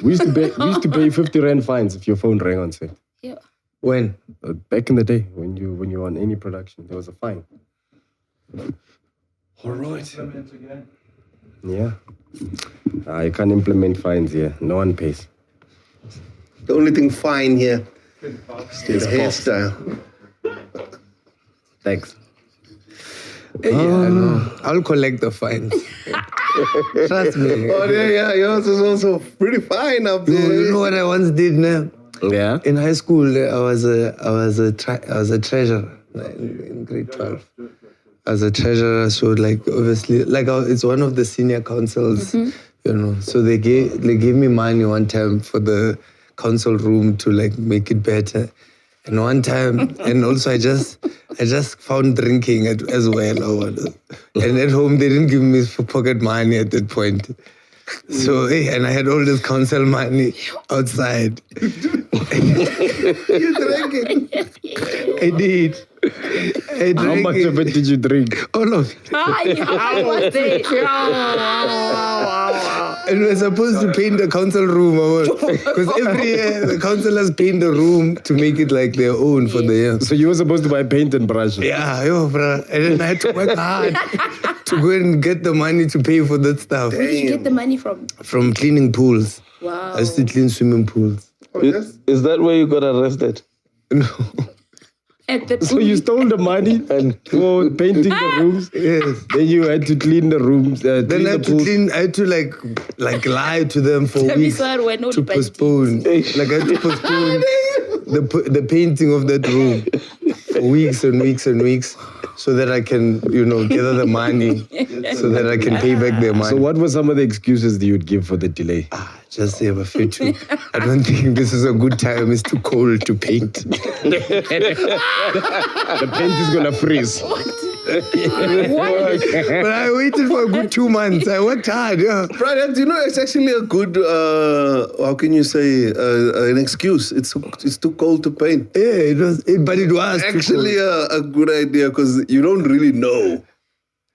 We used to pay 50 rand fines if your phone rang on set. Yeah. When? Back in the day, when you were on any production, there was a fine. All right. Yeah. I can't implement fines here. No one pays. The only thing fine here is the hairstyle. Thanks. I'll collect the fines. Trust me. Oh yeah, yours is also pretty fine up there. You know what I once did now? Yeah. In high school, I was a treasurer in grade 12. I was a treasurer, so like obviously, it's one of the senior councils, you know. So they gave me money one time for the council room to like make it better. And one time, and also I just found drinking as well. And at home, they didn't give me pocket money at that point. So, and I had all this council money outside. You drinking? I did. How much of it did you drink? All of it. How was it? And we're supposed to paint the council room, because every year the councillors paint the room to make it like their own for the year. So you were supposed to buy paint and brushes? Yeah, bro. And then I had to work hard to go and get the money to pay for that stuff. Where did you get the money from? From cleaning pools. Wow. I used to clean swimming pools. Is that where you got arrested? No. At the So you stole the money and for painting the rooms? Yes. Then you had to clean the rooms. Then I had to clean. I had to like lie to them for weeks to postpone. Like I had to postpone the painting of that room for weeks and weeks and weeks, so that I can, gather the money, so that I can pay back their money. So what were some of the excuses that you would give for the delay? Just have a few too. I don't think this is a good time. It's too cold to paint. The paint is gonna freeze. But I waited for a good 2 months. I worked hard, yeah. Right, it's actually a good, how can you say, an excuse. It's too cold to paint. Yeah, but it was actually a good idea, because you don't really know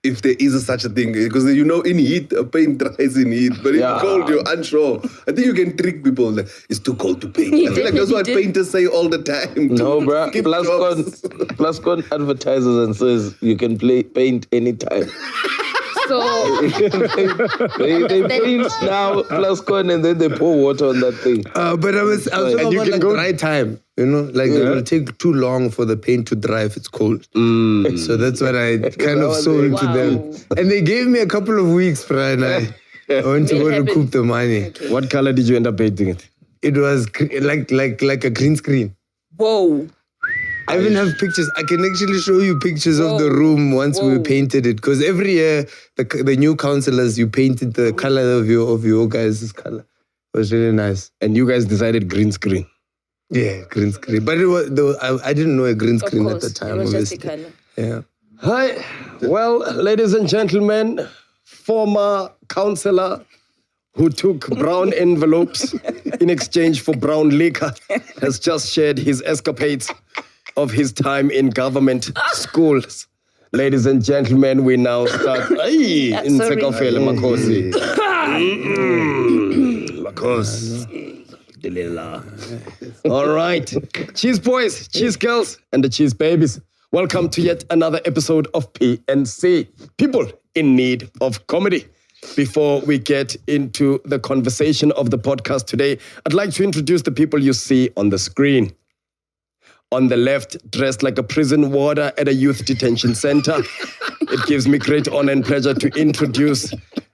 if there is such a thing. Because in heat, a paint dries in heat. But in cold, you're unsure. I think you can trick people. Like, it's too cold to paint. I feel like that's what painters say all the time. No, bro. Plascon advertises and says you can paint anytime. So they paint now, Plascon, and then they pour water on that thing. But I was talking about dry time. It will take too long for the paint to dry if it's cold. So that's what I kind of sold to them. And they gave me a couple of weeks, and I went to go recoup the money. Okay. What color did you end up painting it? It was like a green screen. Whoa. I even have pictures. I can actually show you pictures of the room once we painted it. Because every year, the new councillors, you painted the color of your guys' color. It was really nice. And you guys decided green screen? Yeah, green screen. But I didn't know a green screen at the time. It was just a color. Yeah. Hi. Well, ladies and gentlemen, former councillor who took brown envelopes in exchange for brown liquor has just shared his escapades of his time in government schools. Ladies and gentlemen, we now start. In Sekafele, Makosi. Makosi. All right. Cheese boys, cheese girls, and the cheese babies. Welcome to yet another episode of PNC. People in need of comedy. Before we get into the conversation of the podcast today, I'd like to introduce the people you see on the screen. On the left, dressed like a prison warder at a youth detention center. It gives me great honor and pleasure to introduce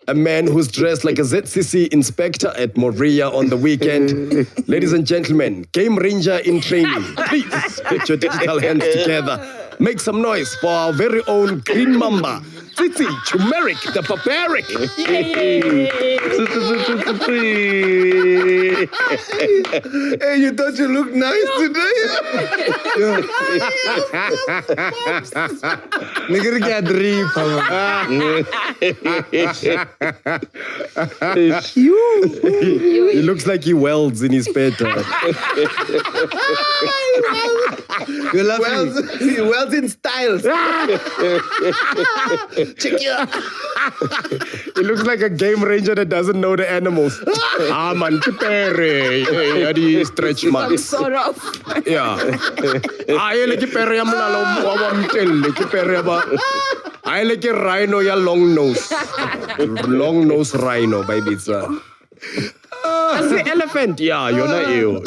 a man who's dressed like a ZCC inspector at Moria on the weekend. Ladies and gentlemen, Game Ranger in training. Please put your digital hands together. Make some noise for our very own Green Mamba, Tsitsi Turmeric, the Barbaric. Hey, you thought you looked nice today? You looks like he welds in his spare time. You're laughing. Wells in style. Check it out. He looks like a game ranger that doesn't know the animals. Man, kipere. How do you stretch Some marks? sort of. Yeah. Ele kipere ya mlalo wa mtelle kipere ba. Ele ke rhino ya long nose. Long nose rhino baby sir. I say elephant. Yeah, you're not you.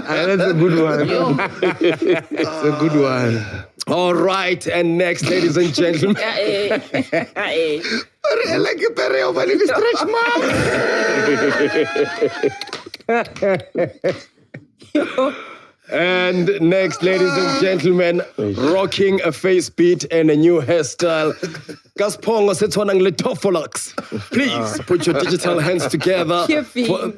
That's a good one. That's a good one. All right, and next, ladies and gentlemen. Like a pereo, but you stretch mark. And next, ladies and gentlemen, rocking a face beat and a new hairstyle. Gaspongo Setwanang Litofolax. Please put your digital hands together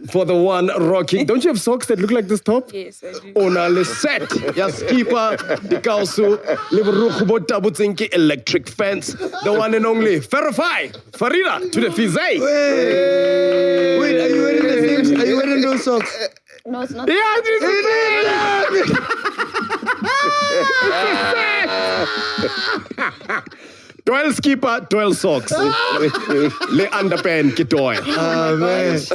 for the one rocking. Don't you have socks that look like this top? Yes, I do. Ona le set, Yaskipa, the Kausu, Liverukubo Tabutzinki electric fence, the one and only Verify, Farida to the Fizay. Wait, are you wearing the same? Are you wearing those socks? No, it's not. Yeah, this is it. 12 skipper, 12 socks. Le underpants, kitoy. Oh, man. It's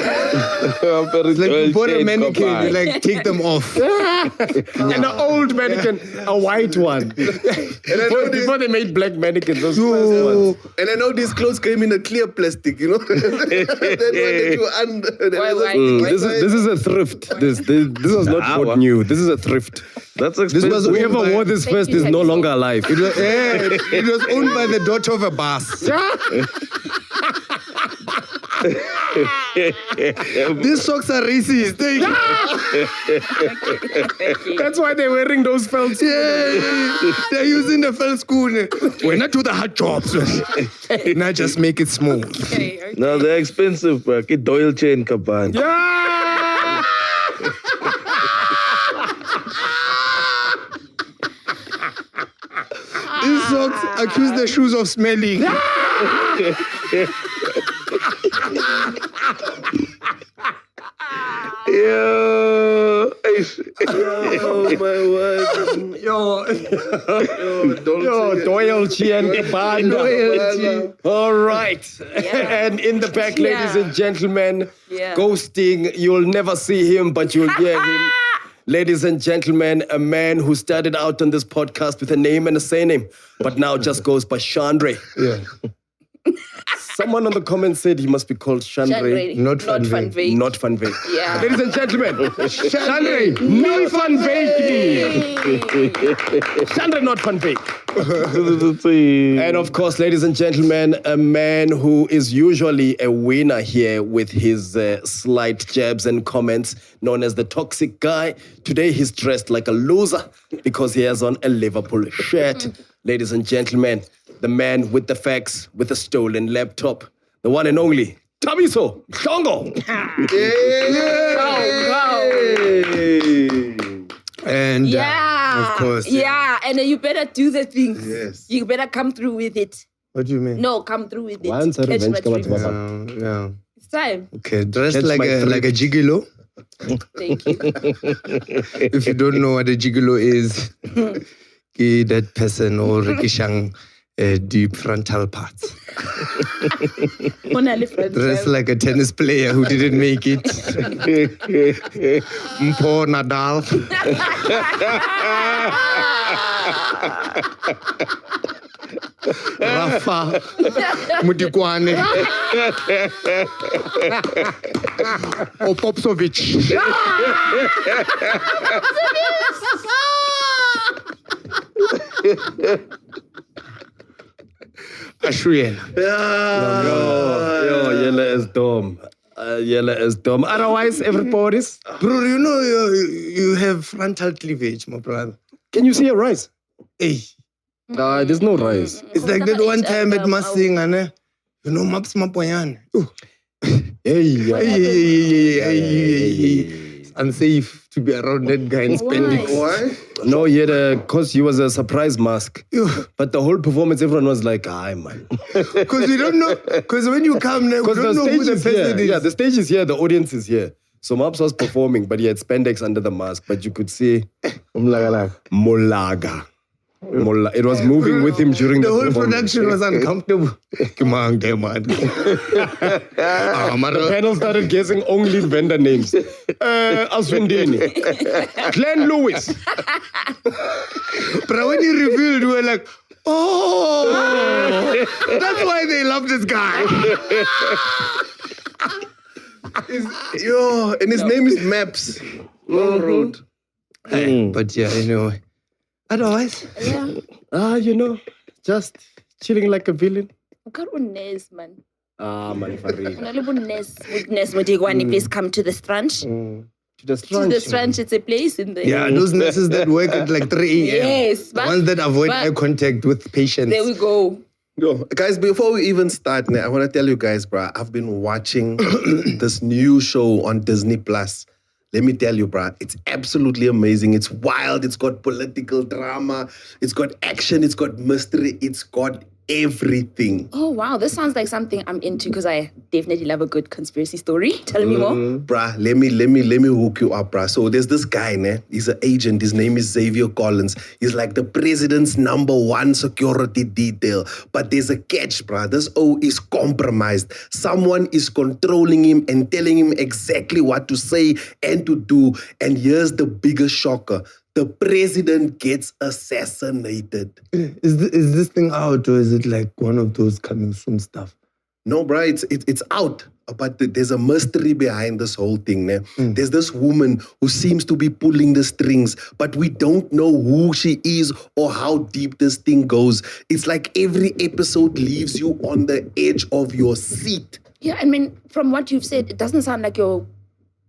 like you bought a mannequin, you like take them off. And an old mannequin, a white one. Before they made black mannequins, those first ones. And I know these clothes came in a clear plastic, you know. Then when they do This is a thrift. This was not bought new. This is a thrift. That's expensive. Whoever wore this first is no longer alive. It was owned by the daughter of a boss. These socks are racist. That's why they're wearing those felt. They're using the felt school. We're not do the hard jobs. Now just make it smooth. Okay. No, they're expensive, bro. Get Doyle chain kapan. Yeah! These socks accuse the shoes of smelling. Yo, Oh my word. Yo, Don't Doyle Chien Kabanda. All right. And in the back, ladies and gentlemen, ghosting, you'll never see him, but you'll hear him. Ladies and gentlemen, a man who started out on this podcast with a name and a surname, but now just goes by Chandre. Yeah. Someone on the comments said he must be called Chandre. Not Van Veek. Not Van Veek. Yeah. Ladies and gentlemen, Chandre, not Van Veek. Chandre, not Van Veek. And of course, ladies and gentlemen, a man who is usually a winner here with his slight jabs and comments, known as the toxic guy. Today he's dressed like a loser because he has on a Liverpool shirt. Ladies and gentlemen, the man with the facts, with a stolen laptop, the one and only Tabiso Mhlongo. And of course. Yeah, and you better do the things. Yes. You better come through with it. What do you mean? No, come through with it. Once a Catch revenge my come dream. out. Yeah. It's time. Okay, dressed Catch like my a gigolo. Thank you. If you don't know what a gigolo is, that person or rikishang deep frontal parts. Dressed like a tennis player who didn't make it. Mpo Nadal. Rafa Mutikwane. Popsovic. Ashriel. Yo, yellow is dumb. Yellow is dumb. Otherwise, everybody's. Bro, you know you have frontal cleavage, my brother. Can you see a rise? Hey, There's no rise. it's like that one time at Masing, and you know, Maps Mapoyan. Hey. It's unsafe to be around that guy in spandex. Why? No, he had because he was a surprise mask. But the whole performance, everyone was like, "Aye, man." Because we don't know. Because when you come there, we Because don't the know who stage the is here. person is. Yeah, the stage is here. The audience is here. So Maps was performing, but he had spandex under the mask. But you could see Mhlongo. It was moving with him during The the whole performance. production was uncomfortable. Come on, man. The panel started guessing only vendor names. Aswindini. Glenn Lewis. But when he revealed, we were like, oh, that's why they love this guy. And his name is Maps. Long road. But yeah, anyway. Otherwise, Yeah. Just chilling like a villain. Got Nes, man. Man, for real. Nes, please come to the Strand. To the To the Strand, it's a place in there. yeah, those nurses that work at like 3 a.m. Yes, The ones that avoid eye contact with patients. There we go. Yo, guys, before we even start, I want to tell you guys, bro, I've been watching this new show on Disney Plus. Let me tell you, bro, it's absolutely amazing. It's wild. It's got political drama. It's got action. It's got mystery. It's got everything. Oh, wow. This sounds like something I'm into because I definitely love a good conspiracy story. Tell me more. Bruh, let me hook you up, bruh. So there's this guy, he's an agent. His name is Xavier Collins. He's like the president's #1 security detail. But there's a catch, bruh. This O is compromised. Someone is controlling him and telling him exactly what to say and to do. And here's the biggest shocker. The president gets assassinated. Is this thing out, or is it like one of those coming soon stuff? No, bro, it's out. But there's a mystery behind this whole thing. There's this woman who seems to be pulling the strings, but we don't know who she is or how deep this thing goes. It's like every episode leaves you on the edge of your seat. Yeah, I mean, from what you've said, it doesn't sound like your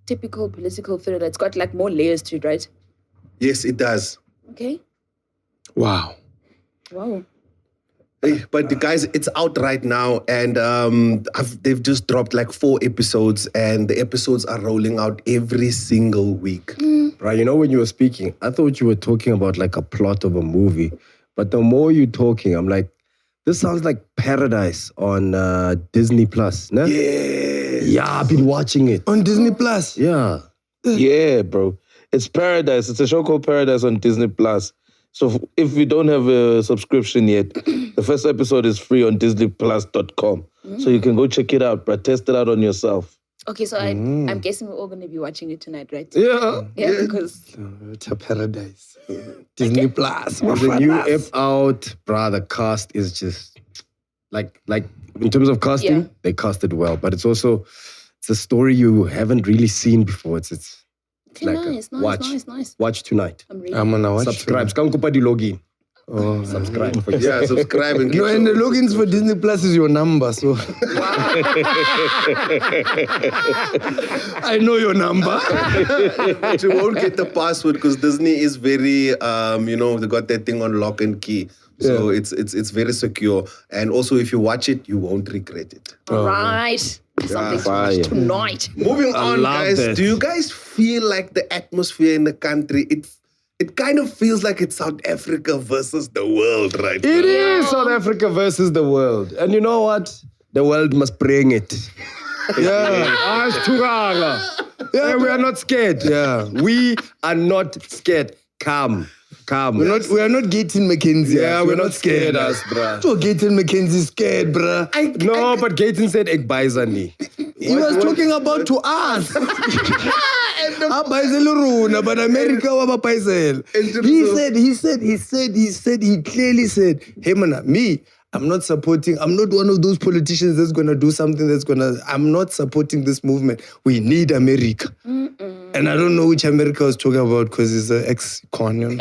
typical political thriller. It's got like more layers to it, right? Yes, it does. Okay. Wow. Wow. But the guys, it's out right now, and they've just dropped like 4 episodes, and the episodes are rolling out every single week. Right, when you were speaking, I thought you were talking about like a plot of a movie. But the more you're talking, I'm like, this sounds like Paradise on Disney Plus. No? Yeah, I've been watching it. On Disney Plus? Yeah. Yeah, bro. It's Paradise. It's a show called Paradise on Disney Plus. So if you don't have a subscription yet, the first episode is free on disneyplus.com. So you can go check it out, but test it out on yourself. Okay, so I'm guessing we're all going to be watching it tonight, right? Yeah. Yeah, because... It's a Paradise. Disney Plus. There's a new app out. Bruh, the cast is just... Like in terms of casting, they cast it well. But it's a story you haven't really seen before. It's Okay, like nice. Watch tonight. I'm gonna watch. Subscribe. Skankupa di login. Oh, Subscribe. Yeah, subscribe and get no, and the logins for Disney Plus is your number, so I know your number. But you won't get the password because Disney is very, they got that thing on lock and key. So it's very secure. And also, if you watch it, you won't regret it. All right. Something to watch tonight. Moving on, guys. this. Do you guys feel like the atmosphere in the country, it kind of feels like it's South Africa versus the world right now? It is South Africa versus the world. And you know what? The world must bring it. Yeah. Yeah, we are not scared. Yeah. We are not scared. Come. We are not Gayton McKenzie. Yeah, we're not scared us, bruh. So Gayton McKenzie scared, bruh. But Gayton said ekbaizani. He was talking about to us. But America he clearly said, hey man, I'm not one of those politicians that's gonna do something I'm not supporting this movement. We need America. And I don't know which America I was talking about because he's an ex-con.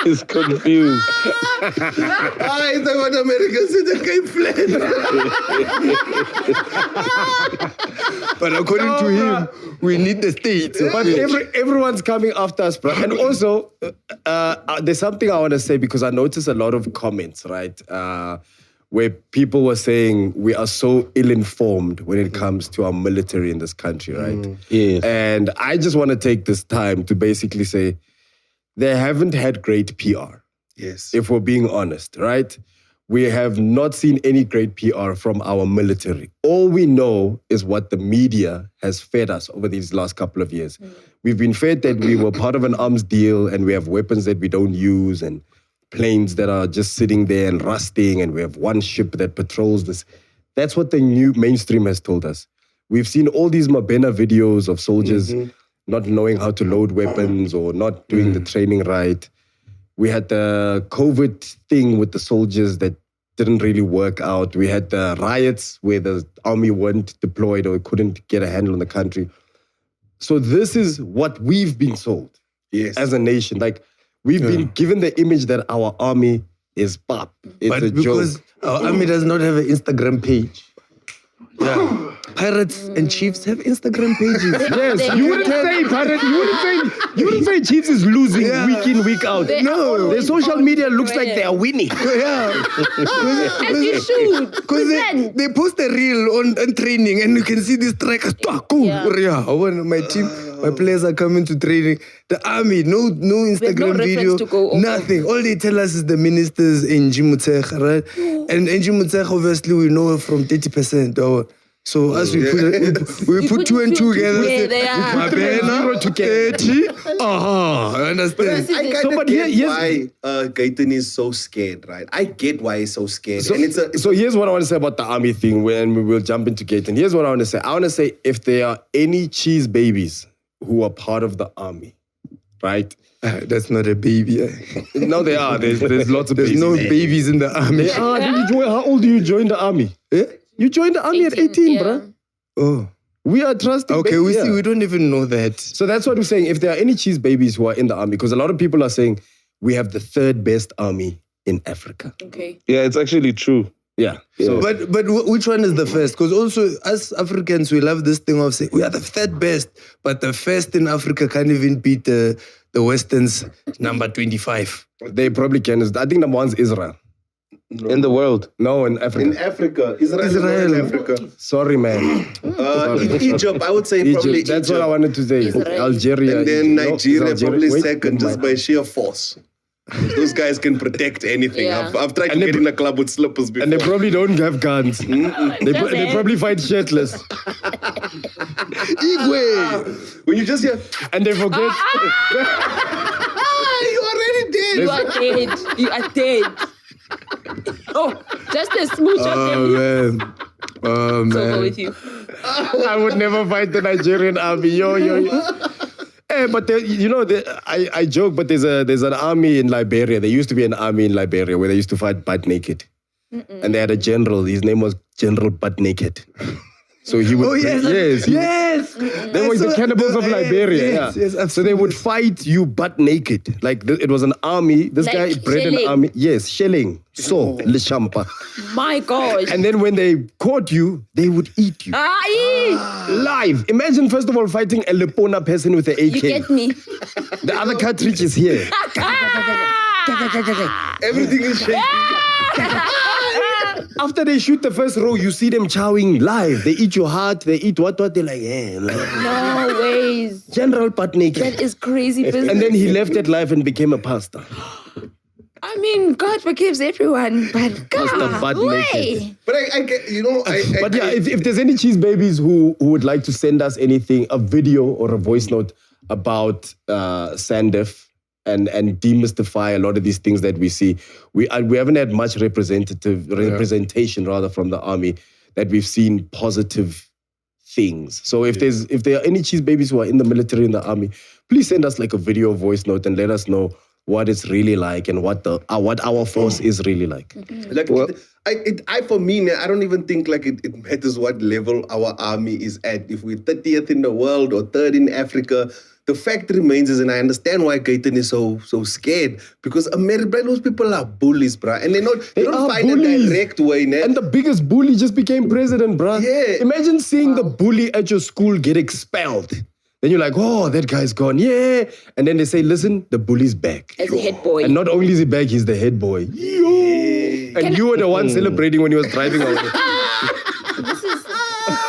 He's confused. I thought what America said, But according to him, we need the state. But everyone's coming after us, bro. And also, there's something I want to say because I noticed a lot of comments, right? where people were saying we are so ill-informed when it comes to our military in this country, right? Yes. And I just want to take this time to basically say they haven't had great PR. Yes. If we're being honest, right? We have not seen any great PR from our military. All we know is what the media has fed us over these last couple of years. We've been fed that we were part of an arms deal and we have weapons that we don't use and planes that are just sitting there and rusting, and we have one ship that patrols this. That's what the new mainstream has told us. We've seen all these Mabena videos of soldiers not knowing how to load weapons or not doing the training right. We had the COVID thing with the soldiers that didn't really work out. We had the riots where the army weren't deployed or couldn't get a handle on the country. So this is what we've been sold as a nation. Like, we've been given the image that our army is pop. It's But a because joke. our army does not have an Instagram page. Yeah. Pirates and Chiefs have Instagram pages. Yes, you wouldn't say pirate. You wouldn't say Chiefs is losing week in, week out. No, their social media looks like they are winning. Yeah. As you should. Because they post a reel on training and you can see these strikers. Yeah. When my team, my players are coming to training. The army, no Instagram reference video, to go over. nothing. All they tell us is the ministers in Mutech, right? And in Mutech, obviously, we know her from 30%. So as we put two and two together, Yeah, they are. Mabena, 30. I understand. I So, kind but of get here's- why Gayton is so scared, right? I get why he's so scared. So, and it's so here's what I want to say about the army thing, when we will jump into Gayton. Here's what I want to say. I want to say if there are any cheese babies who are part of the army, right? That's not a baby. No, they are. There's lots of There's babies. no babies in the army. They are. How old do you join the army? You joined the army at 18, yeah. bro. Oh. We are trusting. Okay, babies, we see. yeah. We don't even know that. So that's what we're saying. If there are any cheese babies who are in the army, because a lot of people are saying we have the third best army in Africa. Okay. Yeah, it's actually true. Yeah. So, But which one is the first? Because also as Africans, we love this thing of saying we are the third best, but the first in Africa can't even beat the Westerns number 25. they probably can. I think number one's Israel. In the world. No, in Africa. in Africa. Israel is not in Africa. Sorry, man. In Egypt, I would say probably Egypt. That's Egypt. what I wanted to say. Israel. Algeria. And then No, Nigeria is Algeria- probably wait, second, never just mind. by sheer force. Those guys can protect anything. Yeah. I've tried to And they get in a club with slippers before. And they probably don't have guns. They probably fight shirtless. Igwe! When you just hear, And they forget. you already did. You are dead. You are dead. Oh, just a smooch of them. man. Oh, It's over man. with you. I would never fight the Nigerian army. Yo. But I joke, but there's an army in Liberia. There used to be an army in Liberia where they used to fight butt naked. And they had a general. His name was General Butt Naked. So he would. Oh, yes. Yes. They were the cannibals of Liberia. Yes, yeah. yes, So they would fight you butt naked. Like it was an army. This Like guy bred an shelling. army. Yes, shelling. So, Lishampa. My gosh. And then when they caught you, they would eat you. Live. Imagine, first of all, fighting a Lepona person with an AK. You get me? The other cartridge is here. Everything is shaking. After they shoot the first row, you see them chowing live. They eat your heart. They eat what? They're like, No ways. General butt naked. That is crazy business. And then he left that life and became a pastor. I mean, God forgives everyone, but Pastor Butt God, Naked. way. But I get, But yeah, if there's any cheese babies who would like to send us anything, a video or a voice note about Sandef and demystify a lot of these things that we see. We haven't had much representation rather from the army that we've seen positive things. So if there are any cheese babies who are in the military, in the army, please send us like a video voice note and let us know what it's really like and what our force is really like. Like, for me, I don't even think like it matters what level our army is at. If we're 30th in the world or third in Africa, the fact remains is, and I understand why Gayton is so scared, because those people are bullies, bruh. And they don't find bullies. a direct way. Ne? And the biggest bully just became president, bruh. Yeah. Imagine seeing the bully at your school get expelled. Then you're like, oh, that guy's gone. Yeah. And then they say, listen, the bully's back. As a head boy. And not only is he back, he's the head boy. Yo. And you were the one celebrating when he was driving away.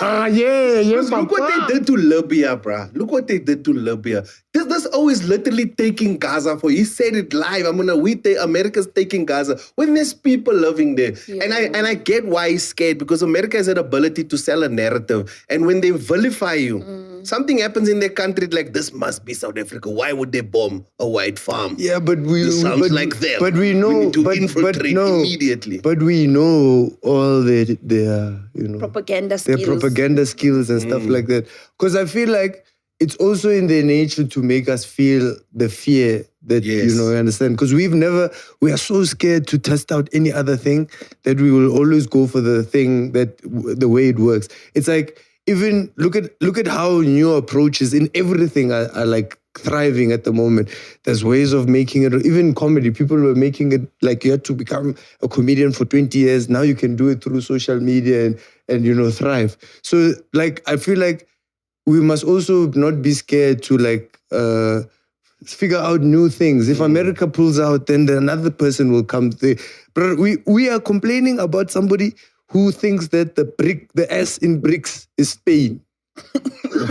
Because look what they did to Libya, bruh. Look what they did to Libya. This always literally taking Gaza for. He said it live. America's taking Gaza when there's people living there. Yeah. And I get why he's scared, because America has an ability to sell a narrative. And when they vilify you, something happens in their country like, this must be South Africa. Why would they bomb a white farm? Yeah, but this sounds like them. But we know, we need to infiltrate immediately. But we know all their propaganda skills. Their propaganda skills and stuff like that. Because I feel like it's also in their nature to make us feel the fear that, you understand. Because we are so scared to test out any other thing that we will always go for the thing that, the way it works. It's like, even look at how new approaches in everything are like thriving at the moment. There's ways of making it, even comedy. People were making it like you had to become a comedian for 20 years. Now you can do it through social media and thrive. So like, I feel like we must also not be scared to like figure out new things. If America pulls out, then another person will come. But we are complaining about somebody who thinks that the S in BRICS is Spain. Who's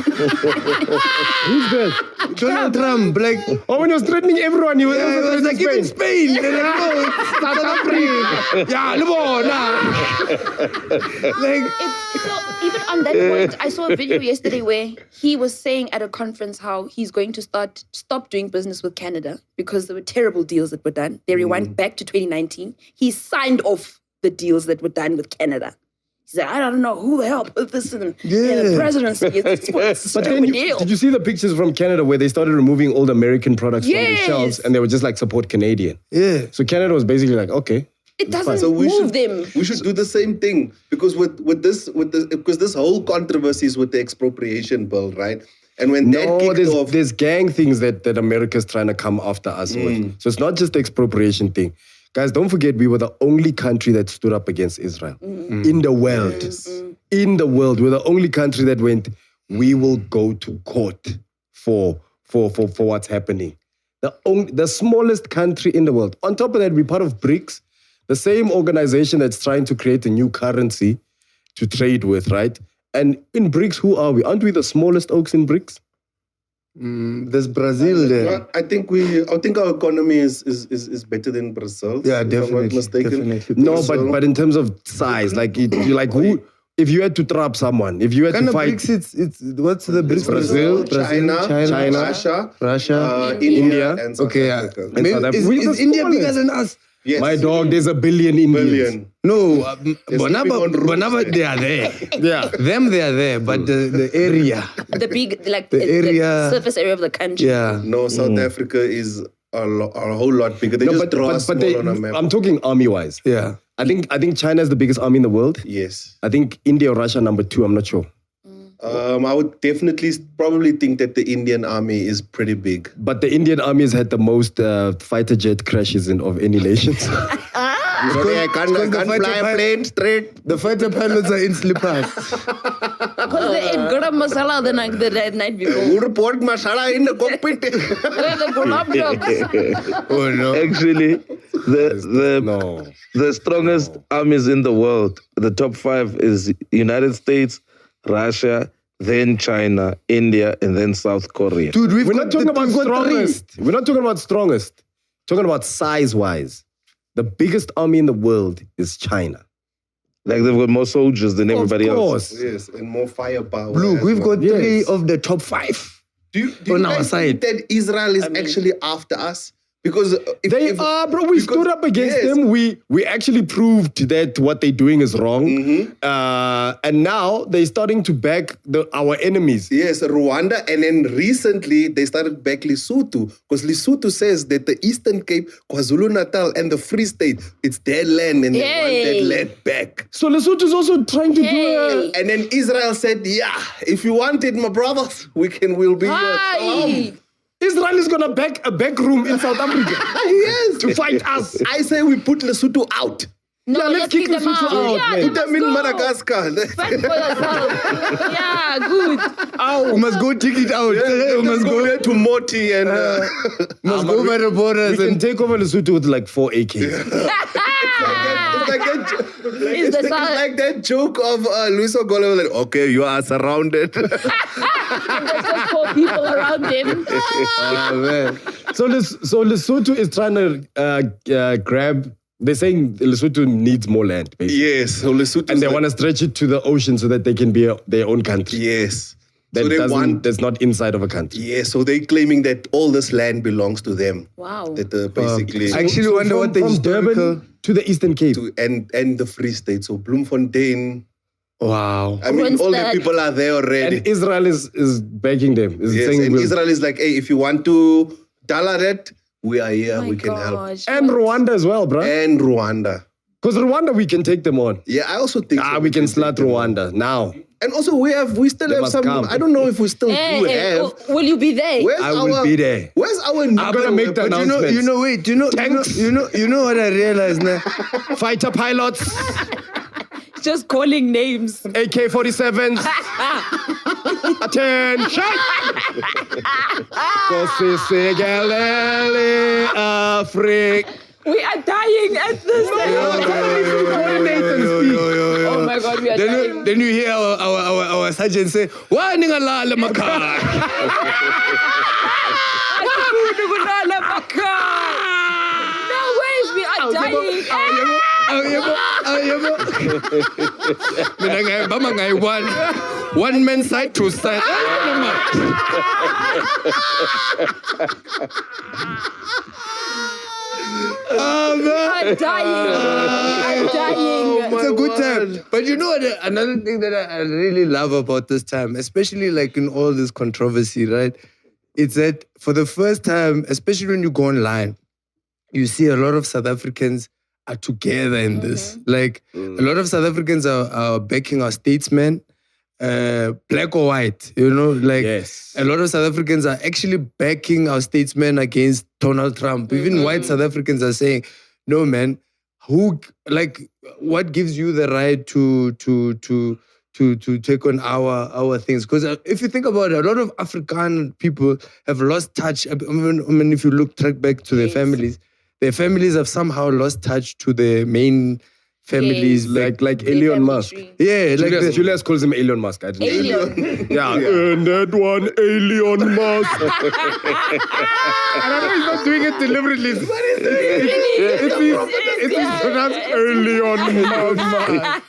that? Donald Trump. Like, when he was threatening everyone, he was like, even Spain. South Africa. Yeah, like, so even on that point, I saw a video yesterday where he was saying at a conference how he's going to stop doing business with Canada because there were terrible deals that were done. They rewind back to 2019. He signed off the deals that were done with Canada. He said, I don't know who the hell put this in the presidency. But then did you see the pictures from Canada where they started removing all the American products from the shelves and they were just like, support Canadian? Yeah. So Canada was basically like, okay. It doesn't move them. We should do the same thing, because because this whole controversy is with the expropriation bill, right? And when that kicked off, there's gang things that America's trying to come after us with. So it's not just the expropriation thing. Guys, don't forget, we were the only country that stood up against Israel in the world. In the world, we're the only country that went, we will go to court for what's happening. The smallest country in the world. On top of that, we're part of BRICS, the same organization that's trying to create a new currency to trade with, right? And in BRICS, who are we? Aren't we the smallest oaks in BRICS? There's Brazil there. I think our economy is better than Brazil. Yeah, definitely. If I'm not mistaken. Definitely. No, but in terms of size, like you like who? If you had to trap someone, if you had to fight, BRICS, it's what's the BRICS? Brazil, China, Russia, India, and South okay, Africa. Is India bigger than us? Yes. My dog, there's 1 billion Indians. No, Bonaba, they are there. Yeah, they are there, but the area, the big area, the surface area of the country. Yeah, no, South Africa is a whole lot bigger. They just draw us small on a map. I'm talking army-wise. Yeah, I think China is the biggest army in the world. Yes. I think India or Russia number 2. I'm not sure. I would definitely probably think that the Indian army is pretty big. But the Indian army has had the most fighter jet crashes of any nation. I can't fly a plane straight. The fighter pilots are in slippers. Because they ate garam masala the night before. Who report masala in the cockpit? The gulab jobs. Oh no! Actually, the strongest armies in the world, the top 5 is United States, Russia, then China, India, and then South Korea. Dude, we're not talking about strongest. We're not talking about strongest. We're talking about size-wise. The biggest army in the world is China. Like they've got more soldiers than everybody else. Yes, and more firepower. Look, we've got 3 of the top 5. Do you guys think that Israel is actually after us? Because they are, bro. We stood up against them. We actually proved that what they're doing is wrong. And now they're starting to back our enemies. Yes, Rwanda. And then recently they started back Lesotho. Because Lesotho says that the Eastern Cape, KwaZulu-Natal and the Free State, it's their land and they want that land back. So Lesotho is also trying to do it. And then Israel said, yeah, if you want it, my brothers, we'll be here. Israel is going to back a back room in South Africa. Yes. To fight us. I say we put Lesotho out. No, let's kick Lesotho out. Yeah, put them in Madagascar. Fight for yourself. Yeah, good. We must go take it out. We must go there to Moti and must go by the borders and take over Lesotho with like 4 AKs. It's Is the It's South like that joke of Luis Ogolo, like, okay, you are surrounded. there's just 4 people around him? Oh, man. So Lesotho is trying to grab. They're saying Lesotho needs more land, basically. Yes, so Lesotho. And they want to stretch it to the ocean so that they can be their own country. Yes. That So they want. that's not inside of a country. Yeah, so they're claiming that all this land belongs to them. Wow. That basically. I actually wonder what the from historical... Durban to the Eastern Cape. and the Free State. So Bloemfontein. Wow. I mean, all the Kroonstad. people are there already. And Israel is begging them. Is Yes, saying and we'll- Israel is like, hey, if you want to tolerate, we are here, Oh my we can help. gosh. and Rwanda as well, bro. And Rwanda. Because Rwanda, we can take them on. Yeah, I also think so. We can slut Rwanda now. And also, we still They have must some. come. I don't know if we still do have. Will you be there? Where's I will be there. Where's our? I'm gonna make the But announcements. you know what I realized now? Fighter pilots, Just calling names. AK-47s. Attention! Kosisegelele Africa. We are dying at this. Oh my God, we are dying. Then you hear our sergeant say, "Why ningalala makhaya?" No ways, we are dying. Mina ngayibamba ngayi-one. One man side, two side. We are dying. We are dying. It's a good time. But you know what? Another thing that I really love about this time, especially like in all this controversy, right? It's that for the first time, especially when you go online, you see a lot of South Africans are together in this. Like a lot of South Africans are backing our statesmen, black or white, you know, like Yes. a lot of South Africans are actually backing our statesmen against Donald Trump. Even white South Africans are saying, no, man, what gives you the right to take on our things? Because if you think about it, a lot of African people have lost touch. I mean, if you track back to their families have somehow lost touch to their main families. Yes. Like Elon Musk. Yeah, like Julius calls him Elon Musk. I didn't Alien. Yeah, and that one, Elon Musk. And I know he's not doing it deliberately. It's pronounced Elon Musk.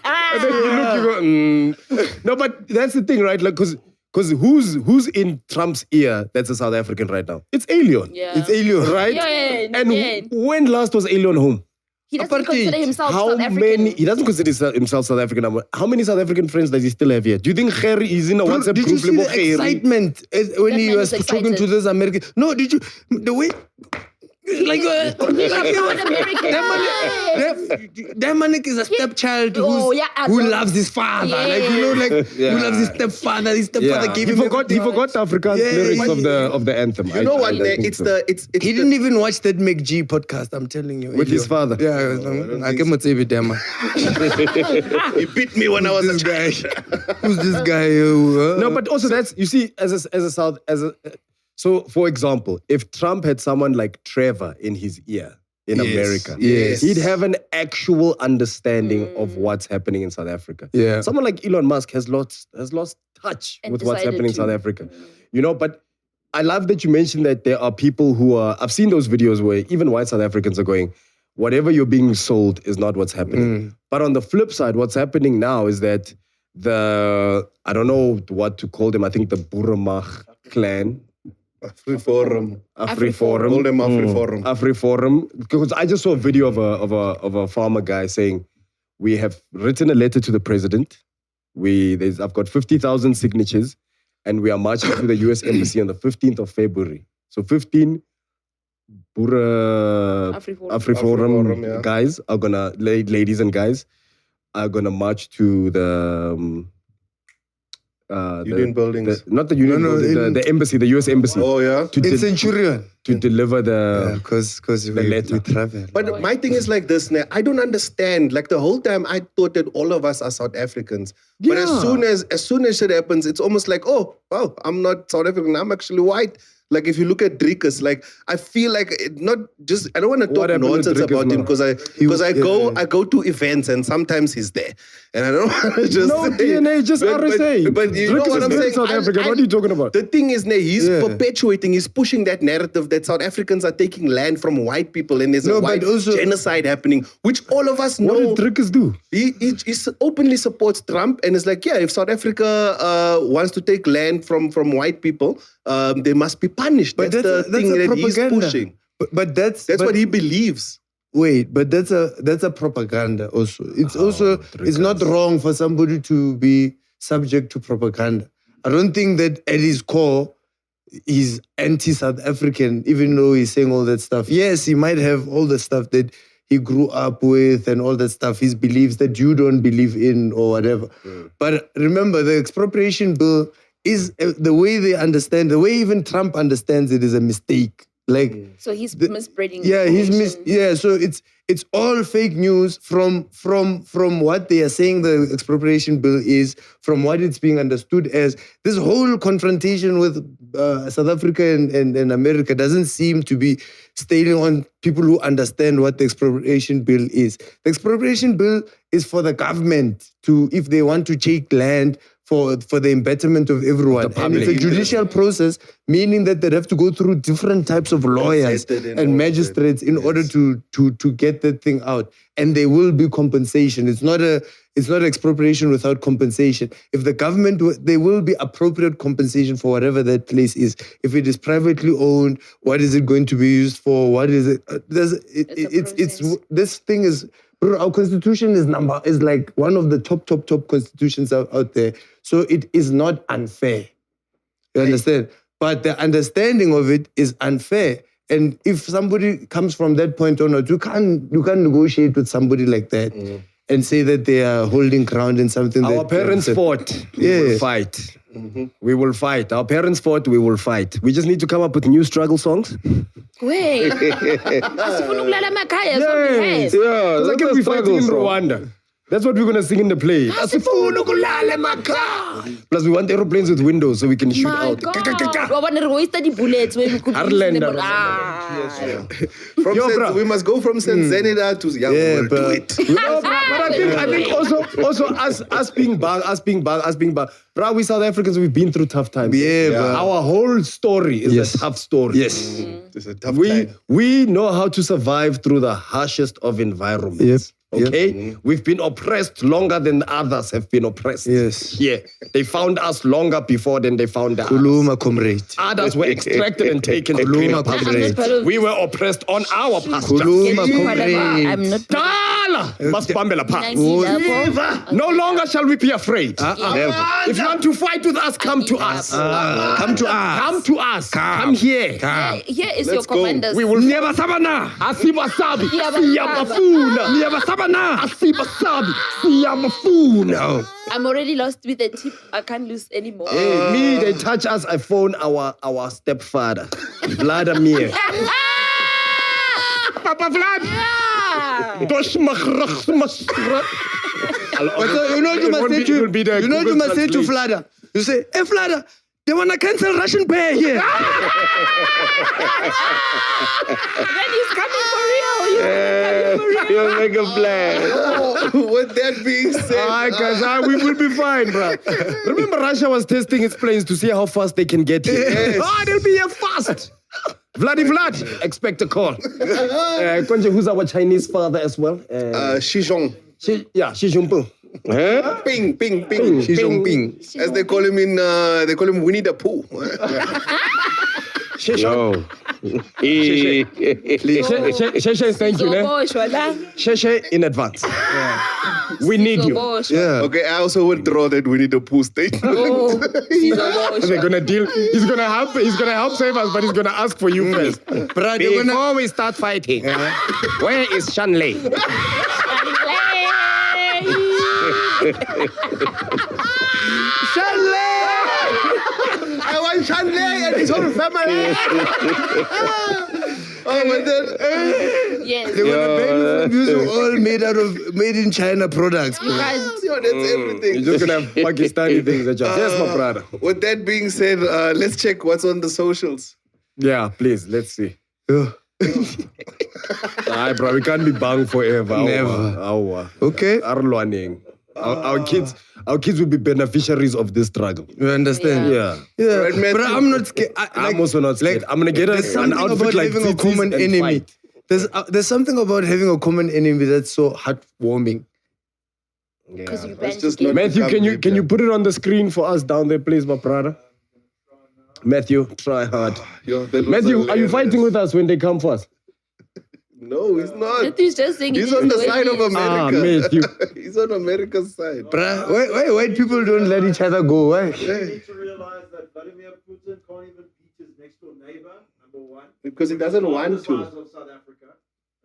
And then you look, you go, No, but that's the thing, right? Like, because who's in Trump's ear that's a South African right now? It's Alien. Yeah. It's Alien, right? Yeah. And when last was Alien home? He doesn't consider himself How South African. many? He doesn't consider himself South African. How many South African friends does he still have here? Do you think Harry is in a WhatsApp did you group? see the Harry? excitement when That he man was is talking to excited. this American? No, did you the way? Like He's an American. that man is a stepchild who loves his father. Yeah. Like who loves his stepfather. His stepfather gave He him forgot the African lyrics of the anthem. You know what? It's He didn't even watch that MacG podcast. I'm telling you. With his father. Yeah, I came to Dema. He beat me when I was a This guy. child. Who's this guy? No, but also that's, you see, so for example, if Trump had someone like Trevor in his ear in America, yes. he'd have an actual understanding of what's happening in South Africa. Yeah. Someone like Elon Musk has lost touch And with what's decided happening in to. South Africa. You know, but I love that you mentioned that there are people who are, I've seen those videos where even white South Africans are going, whatever you're being sold is not what's happening. But on the flip side, what's happening now is that I don't know what to call them, I think the Burumach clan, AfriForum. AfriForum. Call them AfriForum. AfriForum. Because I just saw a video of a farmer guy saying, we have written a letter to the president. I've got 50,000 signatures, and we are marching to the US Embassy on the 15th of February. So 15 AfriForum. AfriForum, yeah. guys are gonna, ladies and guys, are gonna march to the Union buildings. not the Union building, the embassy, the US Embassy. Oh, yeah. In Centurion. To deliver the Because we letter. travel. But my thing is like this, I don't understand. Like the whole time I thought that all of us are South Africans. But as soon as shit happens, it's almost like, oh, wow, I'm not South African, I'm actually white. Like if you look at Driekus, like I feel like I don't want to talk happened with nonsense Driekus, about him man? because I go to events and sometimes he's there, and I don't want to just No, say, DNA, just RSA. But you know Driekus what is I'm not saying? South Africa. What are you talking about? The thing is, he's perpetuating, he's pushing that narrative that South Africans are taking land from white people and there's a white genocide happening, which all of us know. What did Driekus do? He openly supports Trump and is like, yeah, if South Africa wants to take land from white people, they must be punished. That's the thing that he's pushing. But that's what he believes. Wait, but that's a propaganda also. It's it's not wrong for somebody to be subject to propaganda. I don't think that at his core he's anti-South African, even though he's saying all that stuff. Yes, he might have all the stuff that he grew up with and all that stuff, his beliefs that you don't believe in or whatever. But remember, the expropriation bill is the way they understand, the way even Trump understands it is a mistake. Like, so he's misspreading. Yeah, so it's all fake news from what they are saying the expropriation bill is, from what it's being understood as. This whole confrontation with South Africa and America doesn't seem to be staying on people who understand what the expropriation bill is. The expropriation bill is for the government to, if they want to take land for the betterment of everyone. And it's a judicial process, meaning that they'd have to go through different types of lawyers and magistrates in order to get that thing out. And there will be compensation. It's not expropriation without compensation. If the government, there will be appropriate compensation for whatever that place is. If it is privately owned, what is it going to be used for? What is it? This thing is. Our constitution is like one of the top constitutions out there. So it is not unfair. You understand? But the understanding of it is unfair. And if somebody comes from that point onward, you can't negotiate with somebody like that and say that they are holding ground in something. Our parents fought. We will fight. We will fight. Our parents fought. We will fight. We just need to come up with new struggle songs. Wait. Like if we fighting in Rwanda. That's what we're going to sing in the play. Plus, we want aeroplanes with windows so we can shoot out. We must go from Zenida to We'll do it. But I think also us being bang. Bro, we South Africans, we've been through tough times. Our whole story is a tough story. Yes. It's a tough time. We know how to survive through the harshest of environments. Okay? We've been oppressed longer than others have been oppressed. Yes. Yeah. They found us longer before than they found us. Kuluma, comrade. Others were extracted and taken to Kuluma, comrade. We were oppressed on our pasture. Kuluma, comrade. I'm not. No longer shall we be afraid. If you want to fight with us, come to us. Come to us. Come to us. Come here. Here is your commanders. We will never sabana. Asibasabi. Siyabafuna. Asibasabi. Siyabafuna. I'm already lost with the tip. I can't lose anymore. Me, they touch us. I phone our stepfather, Vladimir. Papa Vlad. But you know what you must say to Vlada. You say, hey Vlada, they want to cancel Russian pay here. Then he's coming for real. You'll make a plan. With that being said, guys, we will be fine, bro. Remember, Russia was testing its planes to see how fast they can get here. Yes. They'll be here fast. Vlad, expect a call. Konje, who's our Chinese father as well? Xi Jinping. Xi Jinping. Ping. Xi Jinping. As they call him they call him Winnie the Pooh. Yo. Sheshe, thank you. Sheshe in advance. We need you. Yeah. Okay, I also withdraw that Winnie the Pooh statement. They're gonna deal. He's gonna help save us, but he's gonna ask for you first. Before we start fighting, where is Shanley? Shanley! I want Shanley and his whole family. Yes. They want to ban you from using all made in China products. Yo, that's everything. You're just gonna have Pakistani things. Yes, my brother. With that being said, let's check what's on the socials. Yeah, please, let's see. Yeah. Aye, bro, we can't be bang forever. Never. Okay. Our kids will be beneficiaries of this struggle. You understand? Yeah. Yeah. Right, Matthew? But I'm not scared. I'm also not scared. I'm gonna get there's an something outfit about like having a Titi's common and enemy. fight. There's something about having a common enemy that's so heartwarming. Because you Let's band just together. not Matthew, become can you put it on the screen for us down there, please, my brother? Matthew, try hard. Yo, that was Matthew, are you hilarious. fighting with us when they come for us? No, he's not. Matthew's just saying He's it on is the way side of he is. America. Matthew. He's on America's side. Bruh, why white people don't let each other go? Why? You need to realize that Vladimir Putin can't even beat his next door neighbor, number one. Because he doesn't want The to. size of South Africa.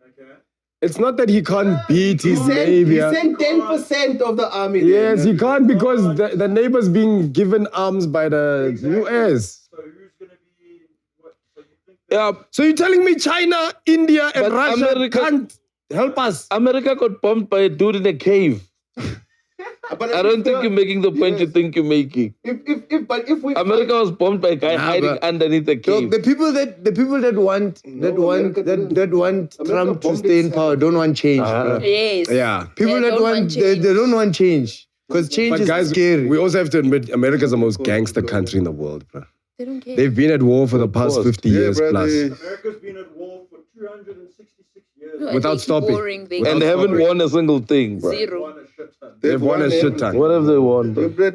Okay. It's not that he can't beat his He neighbor. sent 10% of the army. Yes, there. he can't because the neighbor's being given arms by the US. So who's going to be what? So you think Yeah, So you're telling me China, India, and But Russia America- can't help us? America got bombed by a dude in a cave. But I don't think you're making the point you think you're making. if we America was bombed by a guy hiding but- underneath a Dog, cave. the people that want America didn't. Trump to bombed stay in itself. power don't want change. Uh-huh. bruh. Yes. Yeah. People They that don't want want they change. don't want change because change But is guys, scary. we also have to admit America's the most gangster country in the world, bro. They don't care. They've been at war for the past course. 50 Yeah, years bro, plus. America's been at war for 266 years? No, and without they keep stopping. warring, they And they keep haven't warring. won a single thing, bro. Zero. Won a shit ton. They've won a shit ton. What have they won, bro? They're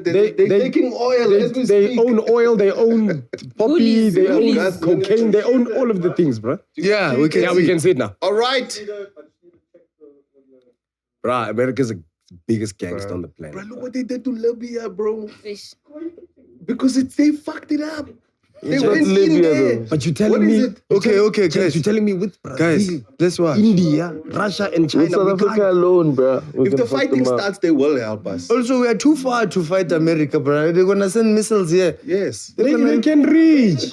taking oil as we They speak. own oil, they own poppy, Bullies, they own bullies. cocaine, they own all of the things, bro. Yeah, we can. Yeah, we can see it now. All right. I just need to check the Bruh, America's the biggest gangster on the planet. Bro, look what they did to Libya, bro. Fish. Because they fucked it up. They Just went in Libya, there. though. But you're What telling is me... it? Okay, James, guys. you're telling me with Guys, Brazil, let's watch. India, Russia, and China, With South we Africa can't... alone, bro. We If can the fuck fighting them up. starts, they will help us. Also, we are too far to fight America, bro. They're gonna send missiles here. Yes. They can reach.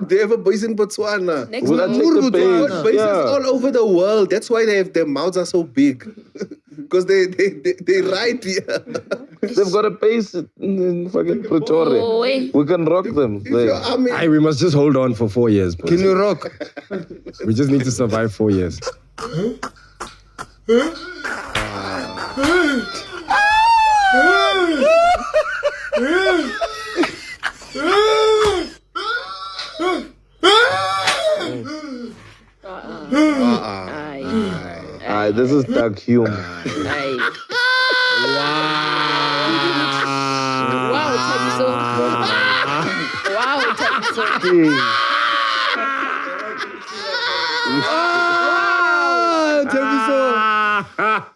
They have a base in Botswana. Next Will I month. take the Botswana. base? Bases Yeah. all over the world. That's why their mouths are so big. Because they right here. They've got a base in fucking Pretoria. Oh, wait. We can rock them. If your There. army, Aye, we must just hold on for 4 years, bro. Can you rock? We just need to survive 4 years. Aye. Aye, this is dark humor. Aye. Wow, Tabiso. Wow, Tabiso.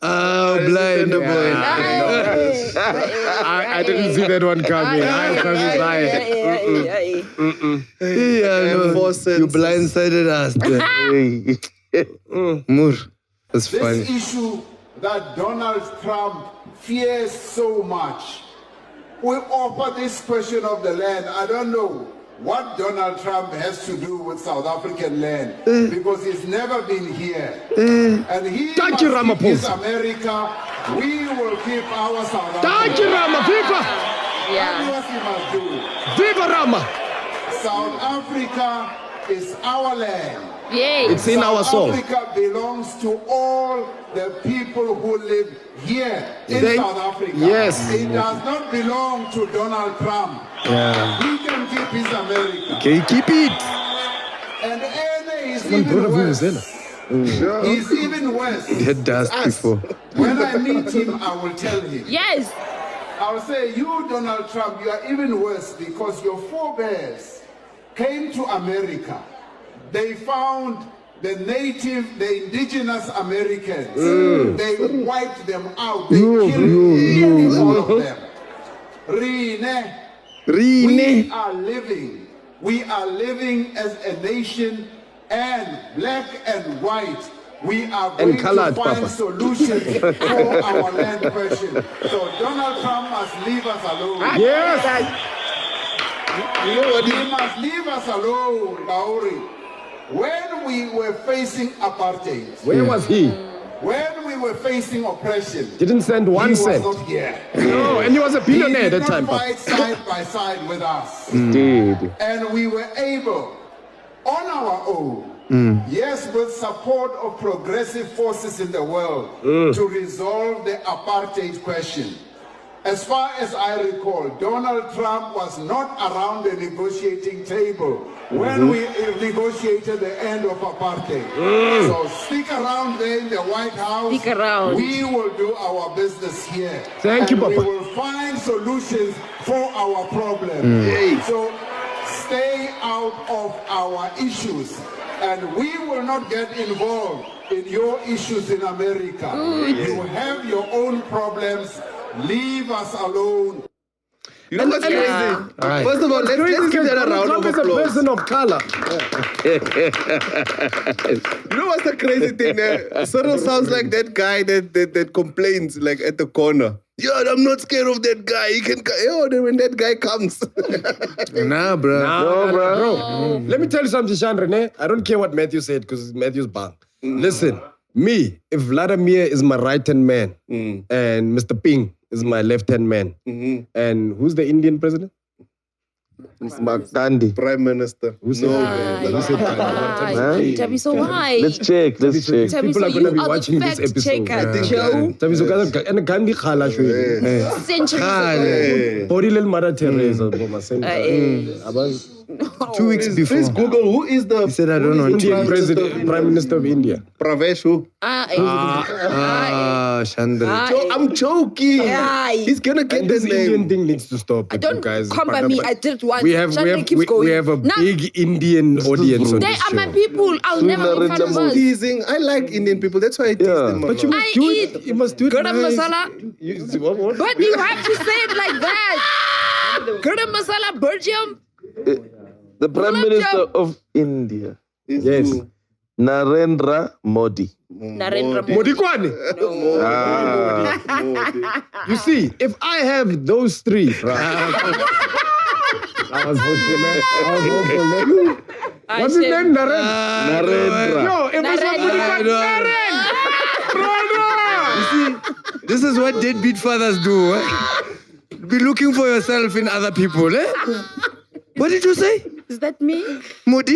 Oh, blind boy. I didn't see that one coming. Yeah, no, Enforcers. you blindsided us. Hey. Moor, that's This funny. issue that Donald Trump fears so much. We offer this question of the land. I don't know what Donald Trump has to do with South African land because he's never been here. And he Thank must you, keep his Ramaphosa. America. We will keep our South Thank Africa. you, Rama. Viva! That's Yeah. what he must do. Viva Rama! South Africa is our land. Yay. It's in our soul. South Africa belongs to all the people who live here in They- South Africa. yes. It does not belong to Donald Trump. Yeah. He can keep his America. Okay, keep it. And Ene is Someone brought even a worse. vuvuzela. He's even worse. Had dust before. When I meet him, I will tell him. Yes. I'll say, you, Donald Trump, you are even worse because your forebears came to America. They found the indigenous Americans. They wiped them out. They killed nearly all of them. Rene, we are living as a nation, and black and white. We are going to colored, find Papa. solutions for our land question. So Donald Trump must leave us alone. Yes! You know what? He must leave us alone, Maori. When we were facing apartheid, Where was he? when we were facing oppression, Didn't send he 1 was cent. not here. No, and he was a He billionaire at did that not time. Papa. fight side by side with us. Indeed. And we were able, on our own. Yes, with support of progressive forces in the world to resolve the apartheid question. As far as I recall, Donald Trump was not around the negotiating table when we negotiated the end of apartheid. So stick around there in the White House. Stick around. We will do our business here. Thank you, and we Papa. will find solutions for our problems. So stay out of our issues. And we will not get involved in your issues in America. You have your own problems. Leave us alone. You know what's crazy? Right. First of all, let's give that a round Trump of is a applause. person of color. You know what's the crazy thing? Cyril sounds like that guy that complains like at the corner. Yeah, I'm not scared of that guy. He can. Then when that guy comes. Nah, bro. No, bro. Let me tell you something, Sean Rene. I don't care what Matthew said because Matthew's bang. Listen, me, if Vladimir is my right-hand man and Mr. Ping is my left-hand man, and who's the Indian president? Gandhi. Prime Minister. Who said Who said Tabi, so why? Let's check. Tabi, People so are you going to be are watching the this fact episode. checker, Joe. Tabi, so and Gandhi khala shwe. Centuries ago. Body little Mother Teresa. 2 weeks before. Please Google who is the He said, I don't know. Indian president, Prime Minister of India. Pravesh who? Chandra. I'm joking. Aye. He's gonna get And this this Indian name. thing needs to stop. Don't guys. come by me. I did it once. We have Shannon keeps we going. have a Now, big Indian audience on they this are show. my people. I'll never make fun of us. Teasing. I like Indian people. That's why I tease them. But you a lot. must I do eat it. You must do it. Garam nice. masala. What? But you have to say it like that. Garam masala, Belgium. The Prime Gulab Minister jam. of India, Yes. Narendra Modi. Narendra Modi. Modi Kwani. You see, if I have those three, I was hopeful, man. What's his name? Narendra. Yo, if I saw Modi Kwani, You see, this is what deadbeat fathers do. Be looking for yourself in other people. Eh? What did you say? Is that me? Modi?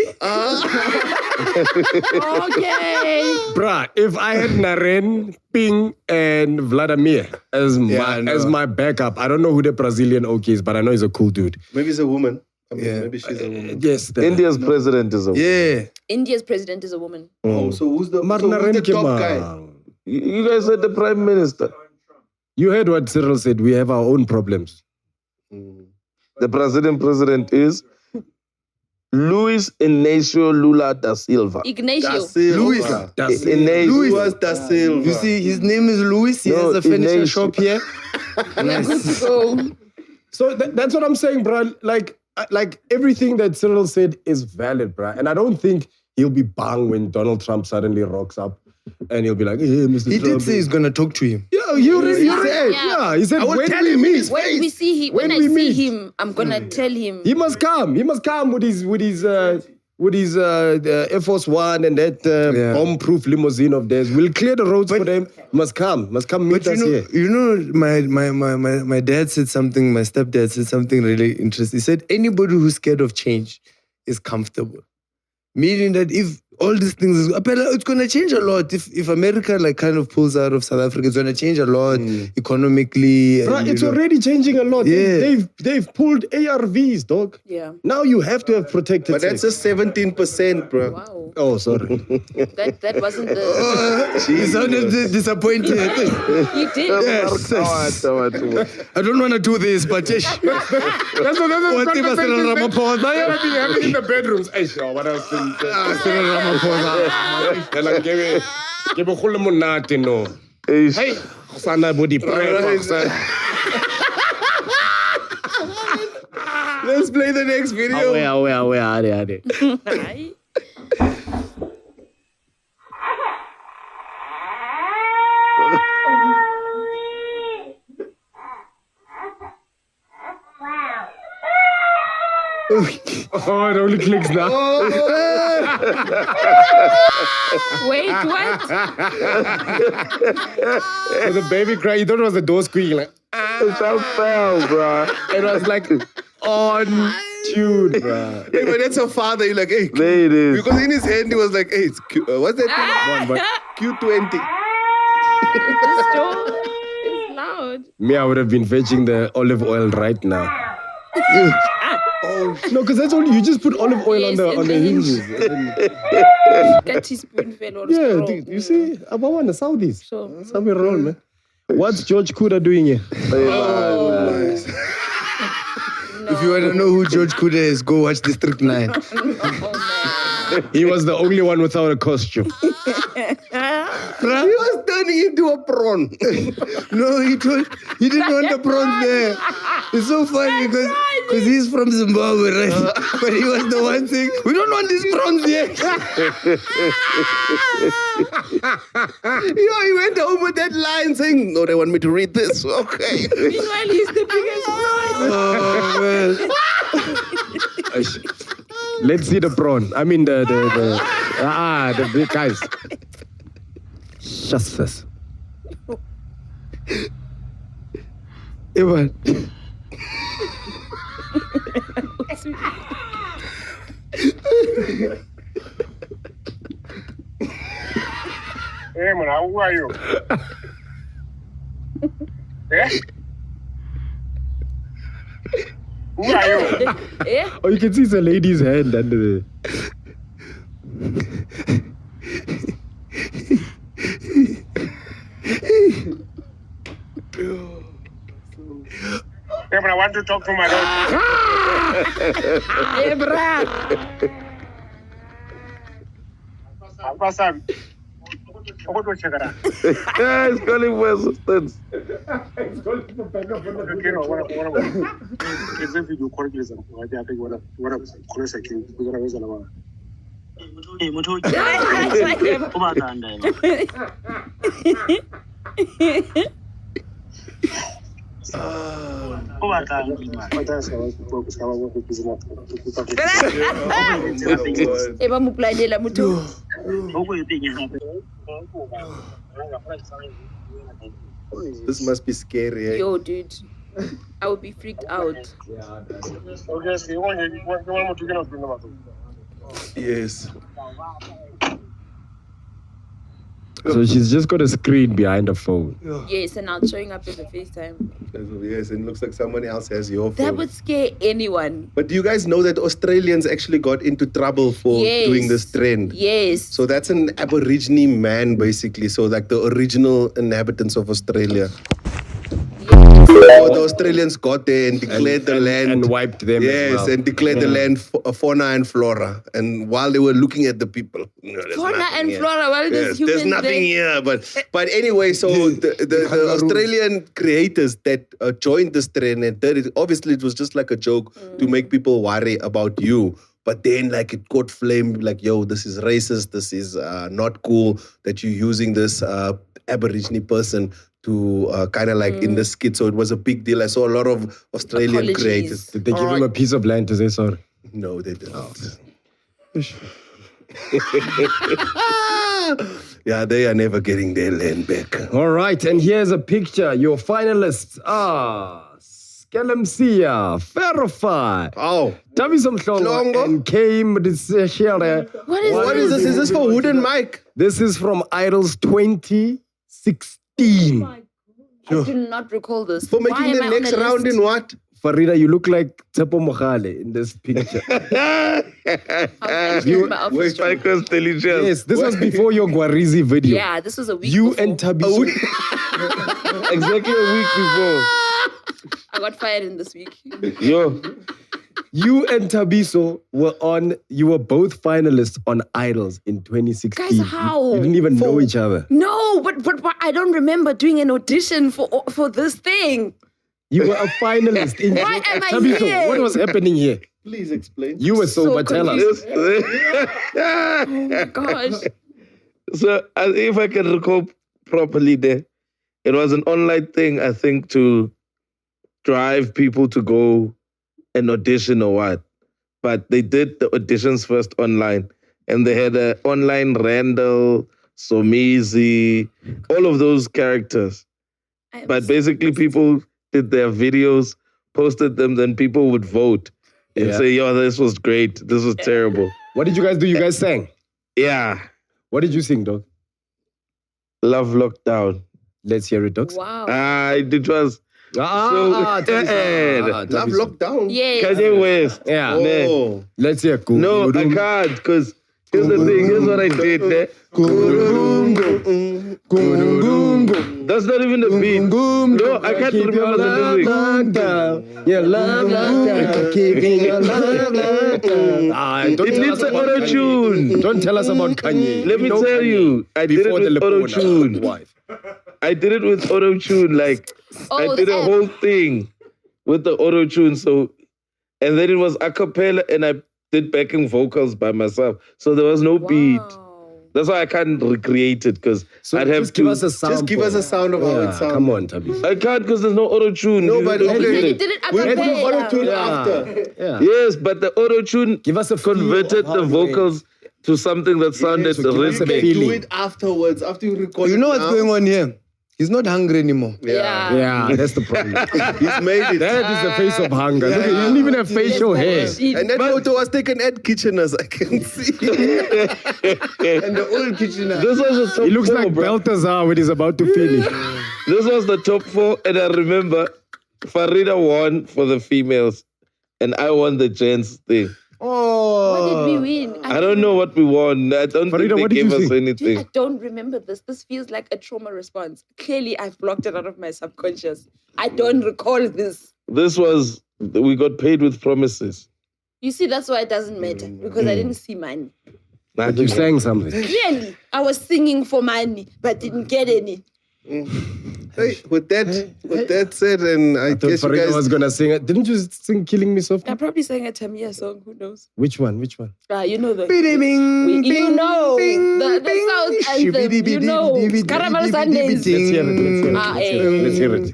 Okay. Bruh, if I had Naren, Ping, and Vladimir as my backup, I don't know who the Brazilian OK is, but I know he's a cool dude. Maybe he's a woman. I mean, Yeah. maybe she's a woman. Yes. India's president is a Yeah. India's president is a woman. Oh, so who's the Naren top guy? You guys said the Prime Minister. You heard what Cyril said. We have our own problems. The Brazilian president is Luis Inácio Lula da Silva. Ignacio. Luis. Inácio. Da Silva. You see, his name is Luis. He No, has a furniture Ignacio. shop here. Good to go. So that's what I'm saying, bruh. Like everything that Cyril said is valid, bruh. And I don't think he'll be bang when Donald Trump suddenly rocks up and he'll be like, hey, Mr. He Trump. did say he's going to talk to him. Yeah, he already Yeah. said. Yeah. Yeah, he said, I will when tell we him in meet, his When we see him, when I we see meet. him, I'm gonna tell him. He must come. He must come with his Air Force One and that bomb-proof limousine of theirs. We'll clear the roads for them. Must come meet But us here. my dad said something, my stepdad said something really interesting. He said, anybody who's scared of change is comfortable. Meaning that if all these things, it's going to change a lot. If America kind of pulls out of South Africa, it's going to change a lot economically. Bruh, and, it's you know. already changing a lot. Yeah. They've pulled ARVs, dog. Yeah. Now you have to have protected But that's sex. just 17%, bro. Wow. Oh, sorry. That wasn't the. He sounded disappointed. You did. Yes. I don't want to do this, but That's what Cyril Ramaphosa. having in the bedrooms. Hey, sure, what else? Cyril Ramaphosa. Give a whole monate, no. Hey, sana body Let's play the next video. Hi. Oh, it only clicks now. Wait, what? So the baby cried. You thought it was the door squeaking. Like, It's so foul, bro. it was like on Dude, bruh. Hey, when that's your father, you're like, hey, There it is. because in his hand he was like, hey, it's what's that thing? Q20. This door is loud. Me, I would have been fetching the olive oil right now. No, because that's only you just put olive oil Yes, on the in the hinges. That teaspoon fell or Yeah, straw. you see, about one the Saudis. Sure. Something wrong, man. What's George Kuda doing here? If you want to know who George Kuda is, go watch District 9. Oh, man. He was the only one without a costume. He was turning into a prawn. No, he didn't want the prawns there. It's so funny because he's from Zimbabwe, right? But he was the one saying, we don't want these prawns here. He went home with that line saying, no, they want me to read this. Okay. Meanwhile, he's the biggest one. Oh, man. Let's see the prawn. I mean the big guys. Just this. Hey, man. Hey man, who are you? Eh? Who are you? Eh? Oh, you can see it's a lady's hand under the. Hey man, I want to talk to my daughter. Hey, brah. Pastor, what do you check out? He's calling for assistance. Eba muplanela mutu. This must be scary, eh? Yo, dude. I would be freaked out. Yes. So she's just got a screen behind her phone. Yes, and now showing up in the FaceTime. Yes, and it looks like someone else has your That phone. would scare anyone. But do you guys know that Australians actually got into trouble for Yes. doing this trend? Yes. So that's an Aborigine man, basically. So like the original inhabitants of Australia. So the Australians got there and declared the land. And wiped them Yes, as well. and declared the land fauna and flora. And while they were looking at the people. There's Fauna nothing and here. flora, well, there's humans there's nothing there. here. But anyway, so the Australian creators that joined this trend and did it, obviously it was just like a joke to make people worry about you. But then like it caught flame, like, yo, this is racist. This is not cool that you're using this Aborigine person to kind of like in the skit. So it was a big deal. I saw a lot of Australian Apologies. creators. Did they give him a piece of land to say sorry? No, they didn't. Yeah, they are never getting their land back. All right, and here's a picture. Your finalists are Skelemsia, Verify, Oh, Tabiso Mhlongo, Mhlongo. and Kame Mdishere. What is what is this? Is this for Wooden Mike? This is from Idols 2016. I do not recall this. For Why making am the I on next the round list? in what? Farida, you look like Tsepo Mogale in this picture. How I changed my outfit. Michael's intelligence. Yes, this was before your Guarizi video. Yeah, this was a week You before. and Tabiso. Exactly a week before. I got fired in this week. Yo, You and Tabiso you were both finalists on Idols in 2016. Guys, how? You didn't even know each other. No, but I don't remember doing an audition for this thing. You were a finalist in Why am I Tabiso, here? what was happening here? Please explain. You were sober, tell us. Oh my gosh. So if I can recall properly there, it was an online thing, I think, to drive people to go and audition or what. But they did the auditions first online. And they had an online Randall, Somizi, all of those characters. But basically people did their videos, posted them, then people would vote. and say, yo, this was great. This was terrible. What did you guys do? You guys sang. Yeah. What did you sing, dog? Love Lockdown. Let's hear it, dogs. Wow. It was Love Lockdown. Yes. Kanye West. Yeah. Oh. Let's hear cool. No, I can't, because here's the thing. Here's what I did. That's not even the beat. No, I can't remember the lyrics. Yeah, love lockdown. Keeping your love lockdown. It needs an auto-tune. Don't tell us about Kanye. Let me tell you, I did it with auto-tune. I did it with auto-tune. Like, I did a whole thing with the auto-tune. So, and then it was a cappella, and I did backing vocals by myself. So there was no beat. That's why I can't recreate it, because I'd have to. Give us a sound. Just give us a sound of how it sounds. Come on, Tabi. I can't, because there's no auto-tune. No, but okay. You did it We'll do acapella. auto-tune after. Yeah. Yes, but the auto-tune Give us a feel converted of how the it vocals to something that sounded so give us a rhythmic. feeling. Do it afterwards, after you record You it know what's now. going on here? He's not hungry anymore. Yeah. Yeah, that's the problem. He's made it. That is the face of hunger. Look, he didn't even have facial hair. And that photo was taken at Kitchener's, I can see. And the old kitchen. This was the top He looks four, like bro. Balthazar when he's about to finish. This was the top 4, and I remember Farida won for the females, and I won the gents thing. What did we win? I don't know what we won. I don't Farida, think what they did you gave us sing? anything. I don't remember this. This feels like a trauma response. Clearly, I've blocked it out of my subconscious. I don't recall this. This was, we got paid with promises. You see, that's why it doesn't matter, because I didn't see money. But you sang something. Clearly, I was singing for money, but didn't get any. Hey, with that said, and I Thought guess you Farida guys was gonna sing it. Didn't you sing "Killing Me Softly"? I probably sang a Tamia song. Who knows? Which one? Which one? You know the. Bing, You know the South anthem. You know Caramel Sundays. Let's hear it. Let's hear it.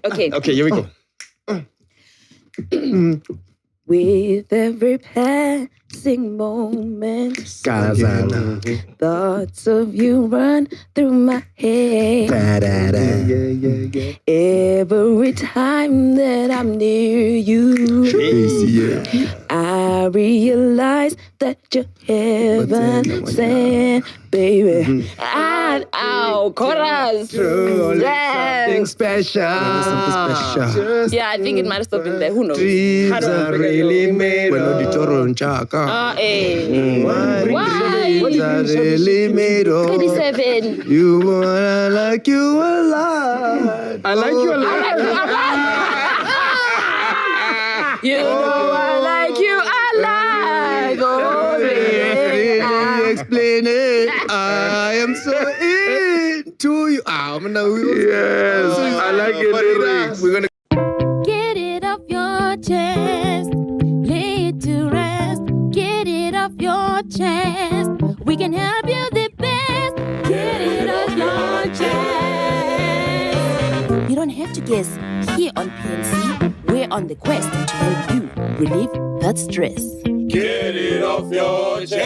Okay. Okay, here we go. With every passing moment, thoughts of you run through my head. Every time that I'm near you, I realize that you're heaven sent, baby. And our chorus. Something special. Yeah, I think it might have stopped in there. Who knows? Dreams I don't are freaking really made When of. Oditoro Nchaka. Why? Dreams are really made of. 37. You wanna like you a lot. I like you a lot. You know I like you alive. Oh, baby. Explain it. I am so into you. Yes, I like your lyrics. We're gonna Get it off your chest, lay it to rest. Get it off your chest. We can help you the best. Get it off your chest. You don't have to guess. Here on PNC, we're on the quest to help you relieve that stress. Get it off your chest.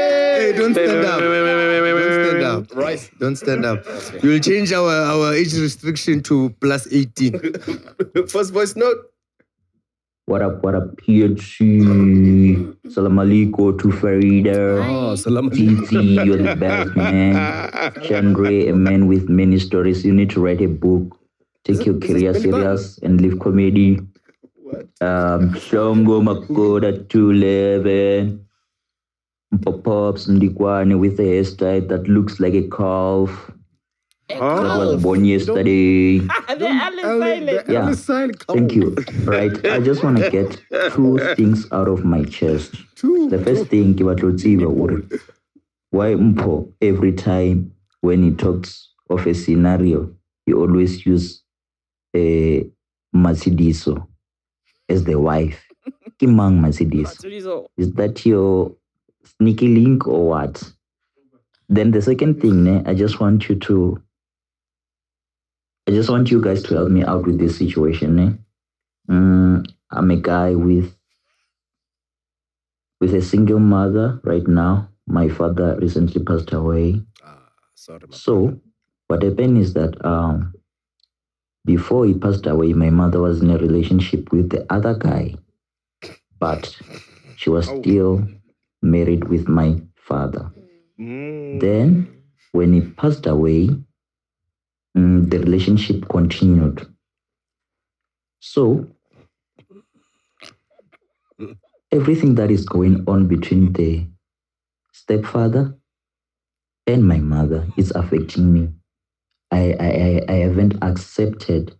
Hey, don't stand up. Don't stand up. Right. Don't stand up. You'll change our age restriction to plus 18. first voice note. What up, PNC? Salam alaikum to Farida. Oh, salam. TT, you're the best, man. Chandre, a man with many stories. You need to write a book. Take your career serious and leave comedy. Mhlongo Makoda 211. Pops Ndikwane with a hairstyle that looks like a calf. That was born yesterday. Yeah, thank you. Right, I just want to get 2 things out of my chest. The first thing, why Mpo, every time when he talks of a scenario, he always use a Mercedes as the wife. Kimang Mercedes. Is that your sneaky link or what? Then the second thing, I just want you guys to help me out with this situation. I'm a guy with a single mother right now. My father recently passed away. Sorry, So what happened is that Before he passed away, my mother was in a relationship with the other guy, but she was still married with my father. Then, when he passed away, the relationship continued. So, everything that is going on between the stepfather and my mother is affecting me. I haven't accepted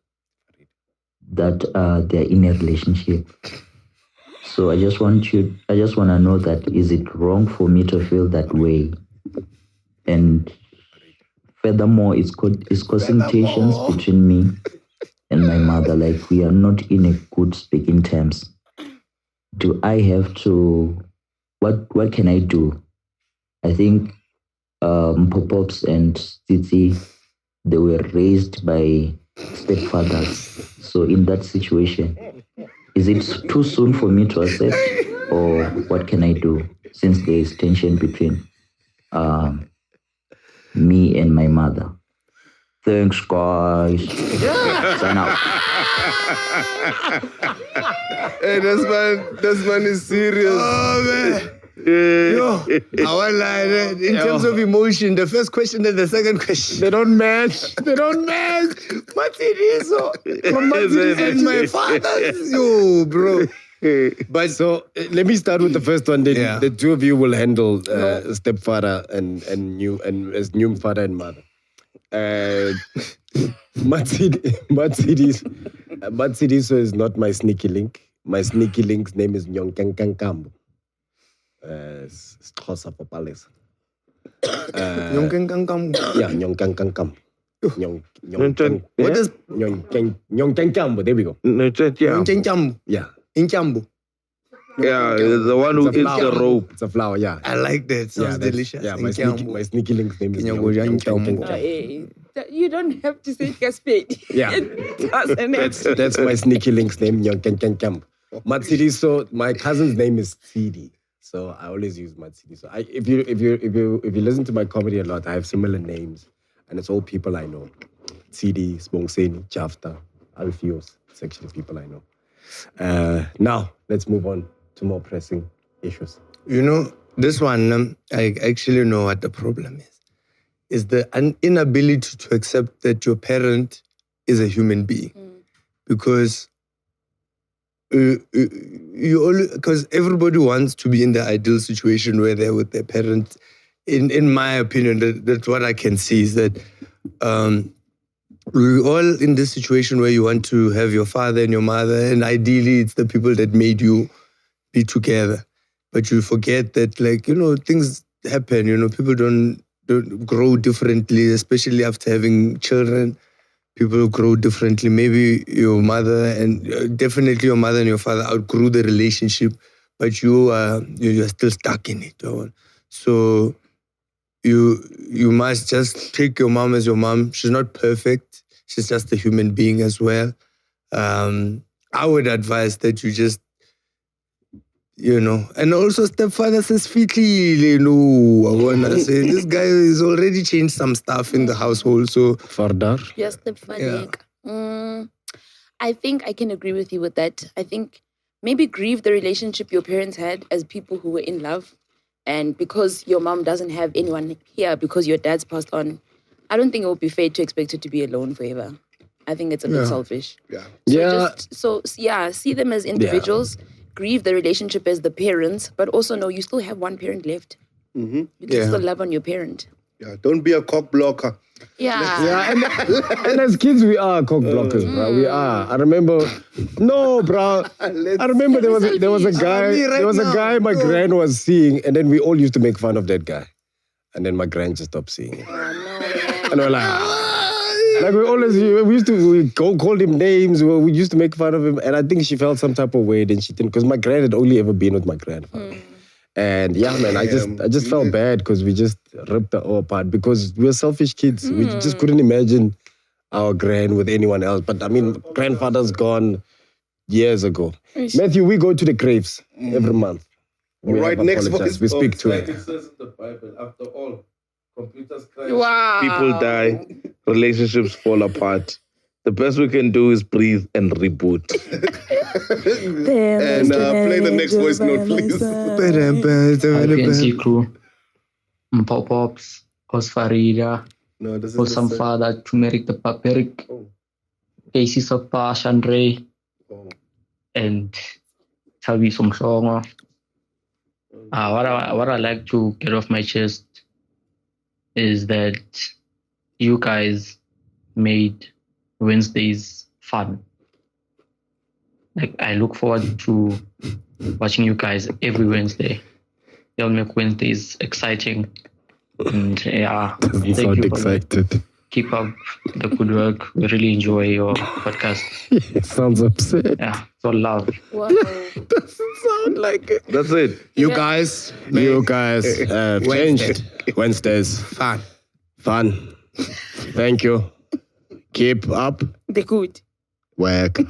that they're in a relationship. So I just want to know that is it wrong for me to feel that way? And furthermore, it's causing tensions between me and my mother. Like, we are not in a good speaking terms. Do I have to? What can I do? I think Popops and Titi, they were raised by stepfathers. So in that situation, is it too soon for me to accept, or what can I do since there is tension between me and my mother? Thanks, guys. Sign out. Hey, this man is serious. Oh, man. Yo, I won't lie. In terms of emotion, the first question and the second question, They don't match. Matiniso. From Matiniso and my father. Yo, bro. But so let me start with the first one. Then the two of you will handle stepfather and new father and mother. Matsidiso is not my sneaky link. My sneaky link's name is Nyonkankankambo. Xhosa for Palace. Nyonkankankambo. Yeah, Nyonkankankambo. What is Nyonkankambo? There we go. Nyonkankambo. Yeah. Inkambo. Yeah, the one who eats the rope. It's a flower, yeah. I like that. Sounds delicious. Yeah, my sneaky link's name is Nyonkankambo. You don't have to say Gasped. Yeah. That's my sneaky link's name, Nyonkankambo. Matsidiso, my cousin's name is Tsidi. So I always use Matsidiso. If you listen to my comedy a lot, I have similar names. And it's all people I know. Tsidi, Sbongseni, Jafta, Alfios. It's actually people I know. Now, let's move on to more pressing issues. You know, this one, I actually know what the problem is. Is the inability to accept that your parent is a human being. Because because everybody wants to be in the ideal situation where they're with their parents. In my opinion, that's what I can see is that we're all in this situation where you want to have your father and your mother, and ideally it's the people that made you be together. But you forget that, like, you know, things happen, you know, people don't grow differently, especially after having children. People grow differently. Maybe your mother and definitely your mother and your father outgrew the relationship, but you're still stuck in it. So you must just take your mom as your mom. She's not perfect. She's just a human being as well. I would advise that you just, you know, and also stepfather says, I want to say, this guy has already changed some stuff in the household. So, Fardar? Yes, stepfather. Yeah. I think I can agree with you with that. I think maybe grieve the relationship your parents had as people who were in love. And because your mom doesn't have anyone here because your dad's passed on, I don't think it would be fair to expect her to be alone forever. I think it's a bit selfish. See them as individuals. Yeah. Grieve the relationship as the parents, but also know you still have one parent left. You can still love on your parent. Yeah, don't be a cock blocker. Yeah. And as kids, we are cock blockers, bro. We are. I remember, I remember there was a guy my gran was seeing, and then we all used to make fun of that guy. And then my gran just stopped seeing him. And we're like, like we called him names. We used to make fun of him, and I think she felt some type of way. Then she didn't, because my gran had only ever been with my grandfather. And yeah, man, I just felt bad because we just ripped her apart because we were selfish kids. We just couldn't imagine our gran with anyone else. But I mean, grandfather's gone years ago. Matthew, we go to the graves every month. Right next voice. We speak to it. It says in the Bible, after all, computers crash, people die, relationships fall apart. The best we can do is breathe and reboot. And play the next voice note, please. PNC crew. Pop-ups, Osfarida, No, this is Osam Father, Turmeric the Paperic, AC Sopa, Chandre, and Tavi Mhlongo. What I like to get off my chest is that you guys made Wednesdays fun. Like, I look forward to watching you guys every Wednesday. You'll make Wednesdays exciting. And yeah, Doesn't sound excited. Keep up the good work. We really enjoy your podcast. It sounds upset. Yeah, it's all love. Wow. Doesn't sound like it. That's it. You guys have changed. Wednesdays. Fun. Thank you. Keep up. The good. Work.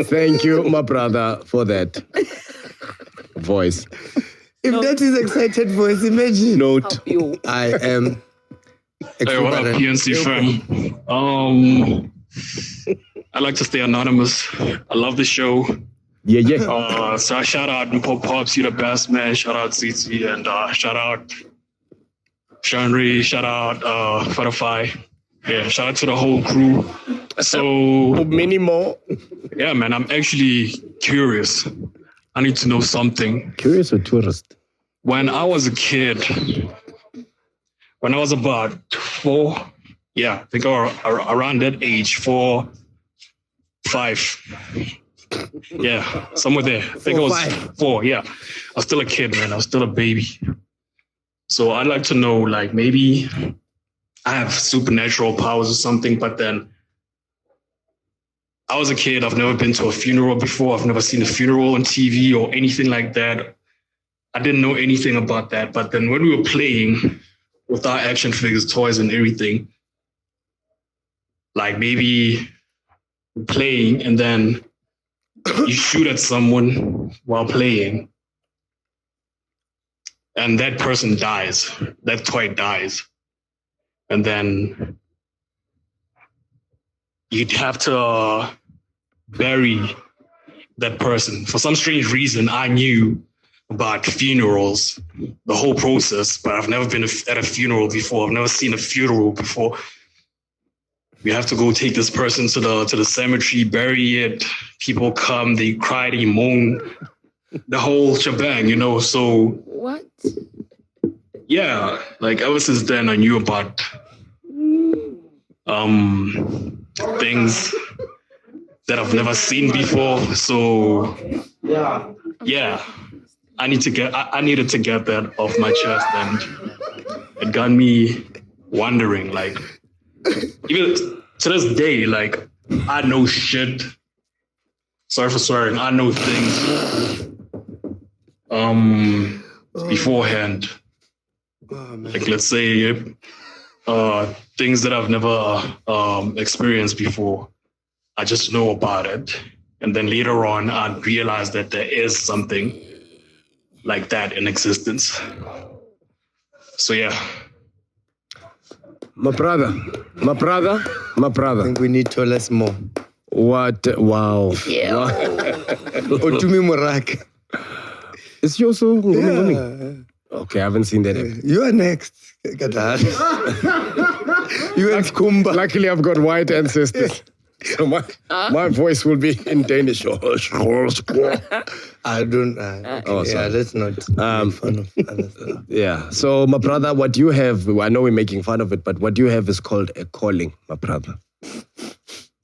Thank you, my brother, for that voice. If that is excited voice, imagine. Note. I am. Hey, what up, PNC fam? I like to stay anonymous. I love the show. Yeah. So I shout out Pop Pops, you the best, man. Shout out CT and shout out Shanri, shout out Spotify. Yeah, shout out to the whole crew. So many more. Yeah, man, I'm actually curious. I need to know something. Curious or tourist? When I was a kid, when I was about 4, I think around that age, 4, 5. Yeah, somewhere there. I think I was 4, I was still a kid, man. I was still a baby. So I'd like to know, like, maybe I have supernatural powers or something, but then I was a kid. I've never been to a funeral before. I've never seen a funeral on TV or anything like that. I didn't know anything about that. But then when we were playing with our action figures, toys and everything, like maybe playing and then you shoot at someone while playing and that person dies, that toy dies. And then you'd have to bury that person. For some strange reason, I knew about funerals, the whole process, but I've never been at a funeral before. I've never seen a funeral before. You have to go take this person to the cemetery, bury it. People come, they cry, they moan, the whole shebang, So what? Yeah, like ever since then, I knew about things that I've never seen before. So yeah, I needed to get that off my chest, and it got me wondering, like, even to this day, like, I know shit. Sorry for swearing. I know things beforehand. Like, let's say things that I've never experienced before. I just know about it. And then later on, I realized that there is something like that in existence. So, yeah. My brother. I think we need to tell us more. What? Wow. Yeah. Otumi Murak. Is you also? Yeah. Okay, I haven't seen that. You are next. You and Kumba. Luckily, I've got white ancestors. So my voice will be in Danish. I don't. Let's not make fun of other stuff. Yeah. So, my brother, what you have, I know we're making fun of it, but what you have is called a calling, my brother.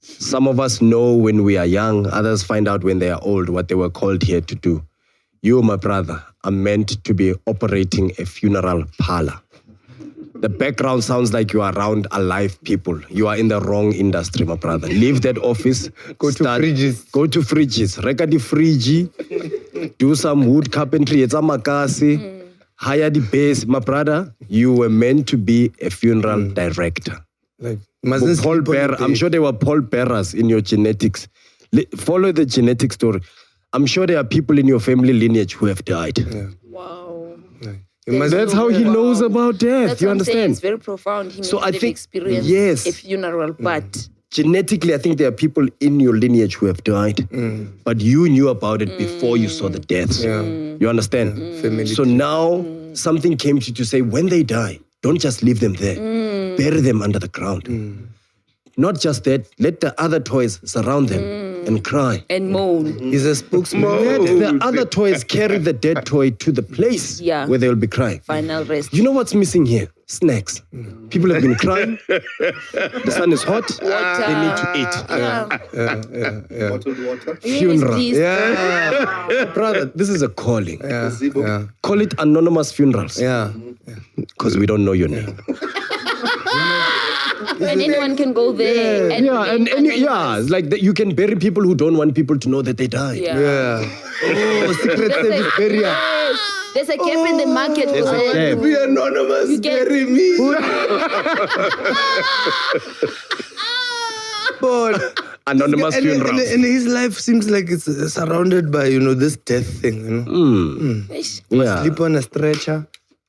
Some of us know when we are young, others find out when they are old what they were called here to do. You, my brother, are meant to be operating a funeral parlor. The background sounds like you are around alive people. You are in the wrong industry, my brother. Leave that office. Go to fridges. Reka di fridge. Do some wood carpentry. It's a makasi. Hire the base. My brother, you were meant to be a funeral director. Like, I'm sure there were pallbearers in your genetics. Follow the genetic story. I'm sure there are people in your family lineage who have died. Yeah. Wow. That's how he knows about death. That's You what I'm saying. understand? It's very profound. He So may I not have think- experienced yes. a funeral, but Genetically, I think there are people in your lineage who have died, but you knew about it before you saw the deaths. You understand? So now something came to you to say, when they die, don't just leave them there. Bury them under the ground. Not just that, let the other toys surround them and cry. and moan. He's a spokesman. Let the other toys carry the dead toy to the place where they will be crying. Final rest. You know what's missing here? Snacks. People have been crying. The sun is hot. They need to eat. Bottled water. Funeral. Yes, Yeah. Brother, this is a calling. Call it anonymous funerals. Because we don't know your name. And anyone can go there. And It's like that you can bury people who don't want people to know that they died. Oh, secret service burial. Yes. There's a gap in the market. There's a gap. Be anonymous. You get- Bury me. But Anonymous funerals. and his life seems like it's surrounded by, this death thing, Yeah. Sleep on a stretcher,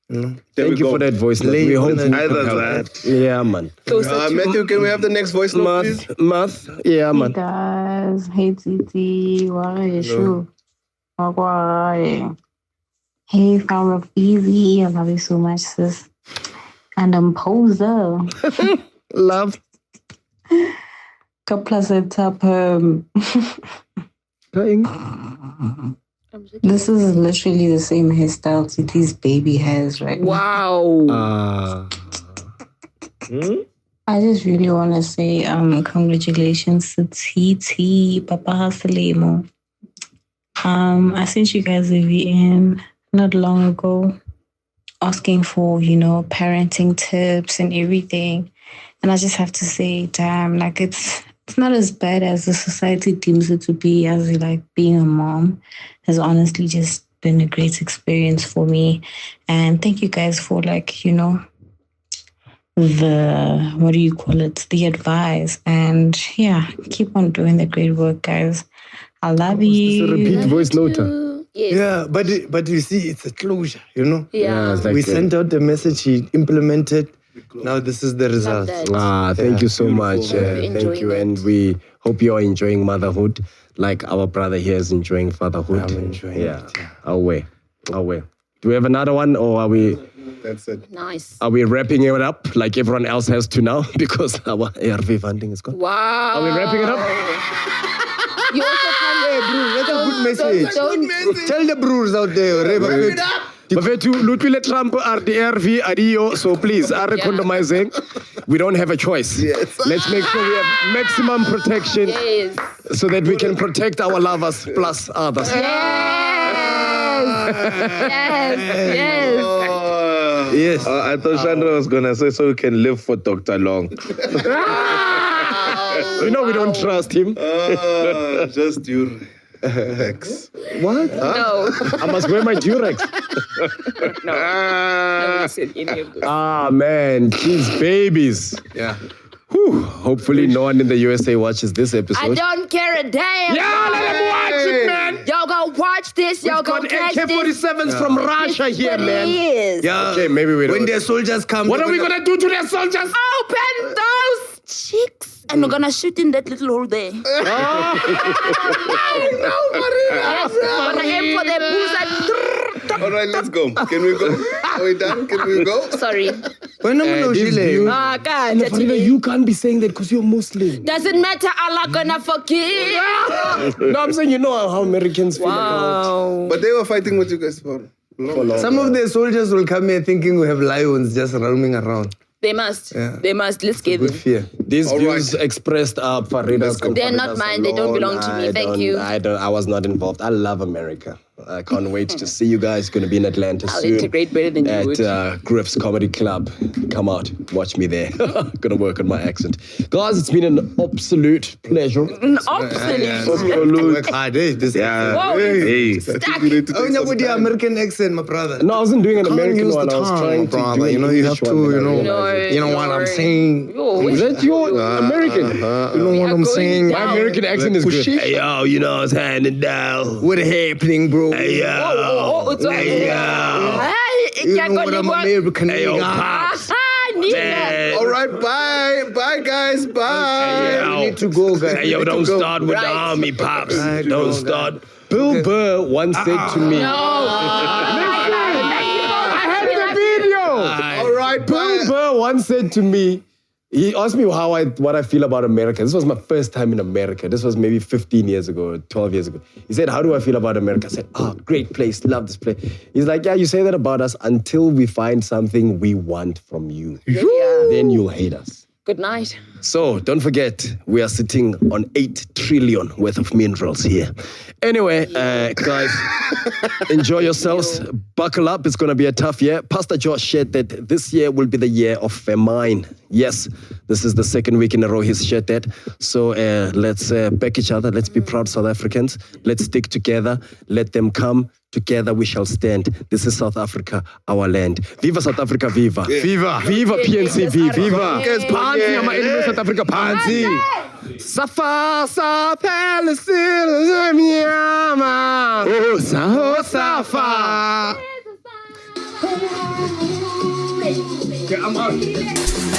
Thank you for that voice note. Lay We on hope a- we Either could help. that. Yeah, man. Matthew, can we have the next voice note, please? Math. Yeah, man. Guys, hey Titi, why shoe? Hey, founder of Easy, I love you so much, sis. And I'm Poser. Love. Couple up. This is literally the same hairstyle Titi's baby has right now. Wow. I just really want to say congratulations to Titi, Papa Hasalemo. I sent you guys a VN not long ago asking for, parenting tips and everything. And I just have to say, damn, like it's not as bad as the society deems it to be, as like being a mom has honestly just been a great experience for me. And thank you guys for the advice. And yeah, keep on doing the great work, guys. I love you. Repeat voice note. Yes. Yeah, but you see, it's a closure, Yeah. it's like we sent out the message, he implemented. Now this is the result. Thank you so much. Thank you. And we hope you are enjoying motherhood like our brother here is enjoying fatherhood. I'm enjoying it. Away. Do we have another one or are we... That's it. Nice. Are we wrapping it up like everyone else has to now because our ARV funding is gone? Wow. Are we wrapping it up? You also can't. That's a good message. Don't. Tell the brewers out there. Wrap it up. Bafethu luthwile Trump RDRV adiyo, so please are condomizing. We don't have a choice. Yes. Let's make sure we have maximum protection Yes. so that we can protect our lovers plus others. Yes. Yes. I thought Chandra was going to say so we can live for Dr. Long. You know we don't trust him. Just your ex. What? No. I must wear my Durex. No. I said any of those. Ah, man. These babies. Yeah. Whew. Hopefully no one in the USA watches this episode. I don't care a damn. Yeah, let them watch it, man. Y'all go watch this. Y'all go Got catch this. AK-47s from Russia here, man. Yeah. Okay, maybe we don't. When their soldiers come. What are we going to do to their soldiers? Open those cheeks. And we're going to shoot in that little hole there. We're going to aim for their bullseye. All right, let's go. Can we go? Are we done? Can we go? Sorry. When God. Farida, you can't be saying that because you're Muslim. Doesn't matter. Allah gonna forgive. No, I'm saying you know how Americans feel about. But they were fighting with you guys for long. Some of their soldiers will come here thinking we have lions just roaming around. They must. Yeah. They must. Let's get Good them. fear. These views expressed are Farida's. They're not mine. They don't belong to me. Thank you. I was not involved. I love America. I can't wait to see you guys. Going to be in Atlanta I'll soon. integrate better than you would. At Griff's Comedy Club. Come out. Watch me there. Gonna work on my accent. Guys, it's been an absolute pleasure. An absolute. Work hard, eh? This Whoa, Hey. Oh, no, with the American accent, my brother. No, I wasn't doing an Can't American use one. the I was tongue, trying brother. to do You know, you have to, you know what I'm saying. Is that your American? You know what I'm saying? My American accent is good. Hey, yo, you know what's happening down. What happening, bro? Hey, yo. It's Hey, yo. Hey, You know what I'm American Yo, nigga. Pops. Man. All right, bye. Bye, guys. Bye. We need to go, guys. Hey, yo, We need don't to go. start with the army, Pops. Right, Don't go, start. Bill Burr once said to me. I have the video. All right, Bill Burr once said to me, he asked me what I feel about America. This was my first time in America. This was maybe 15 years ago, 12 years ago. He said, how do I feel about America? I said, great place, love this place. He's like, yeah, you say that about us until we find something we want from you. Then you'll hate us. Good night. So don't forget, we are sitting on 8 trillion worth of minerals here. Anyway, guys, enjoy yourselves. Buckle up. It's going to be a tough year. Pastor Josh shared that this year will be the year of famine. Yes, this is the second week in a row he's shared that. So let's back each other. Let's be proud South Africans. Let's stick together. Let them come. Together we shall stand. This is South Africa, our land. Viva South Africa, viva. Yeah. Viva. Viva PNC, viva. Yes, Pansi, ama enemy South Africa, Pansi. Safa, sa, Palestine, Miyama. Oh, Safa. Okay, I'm out.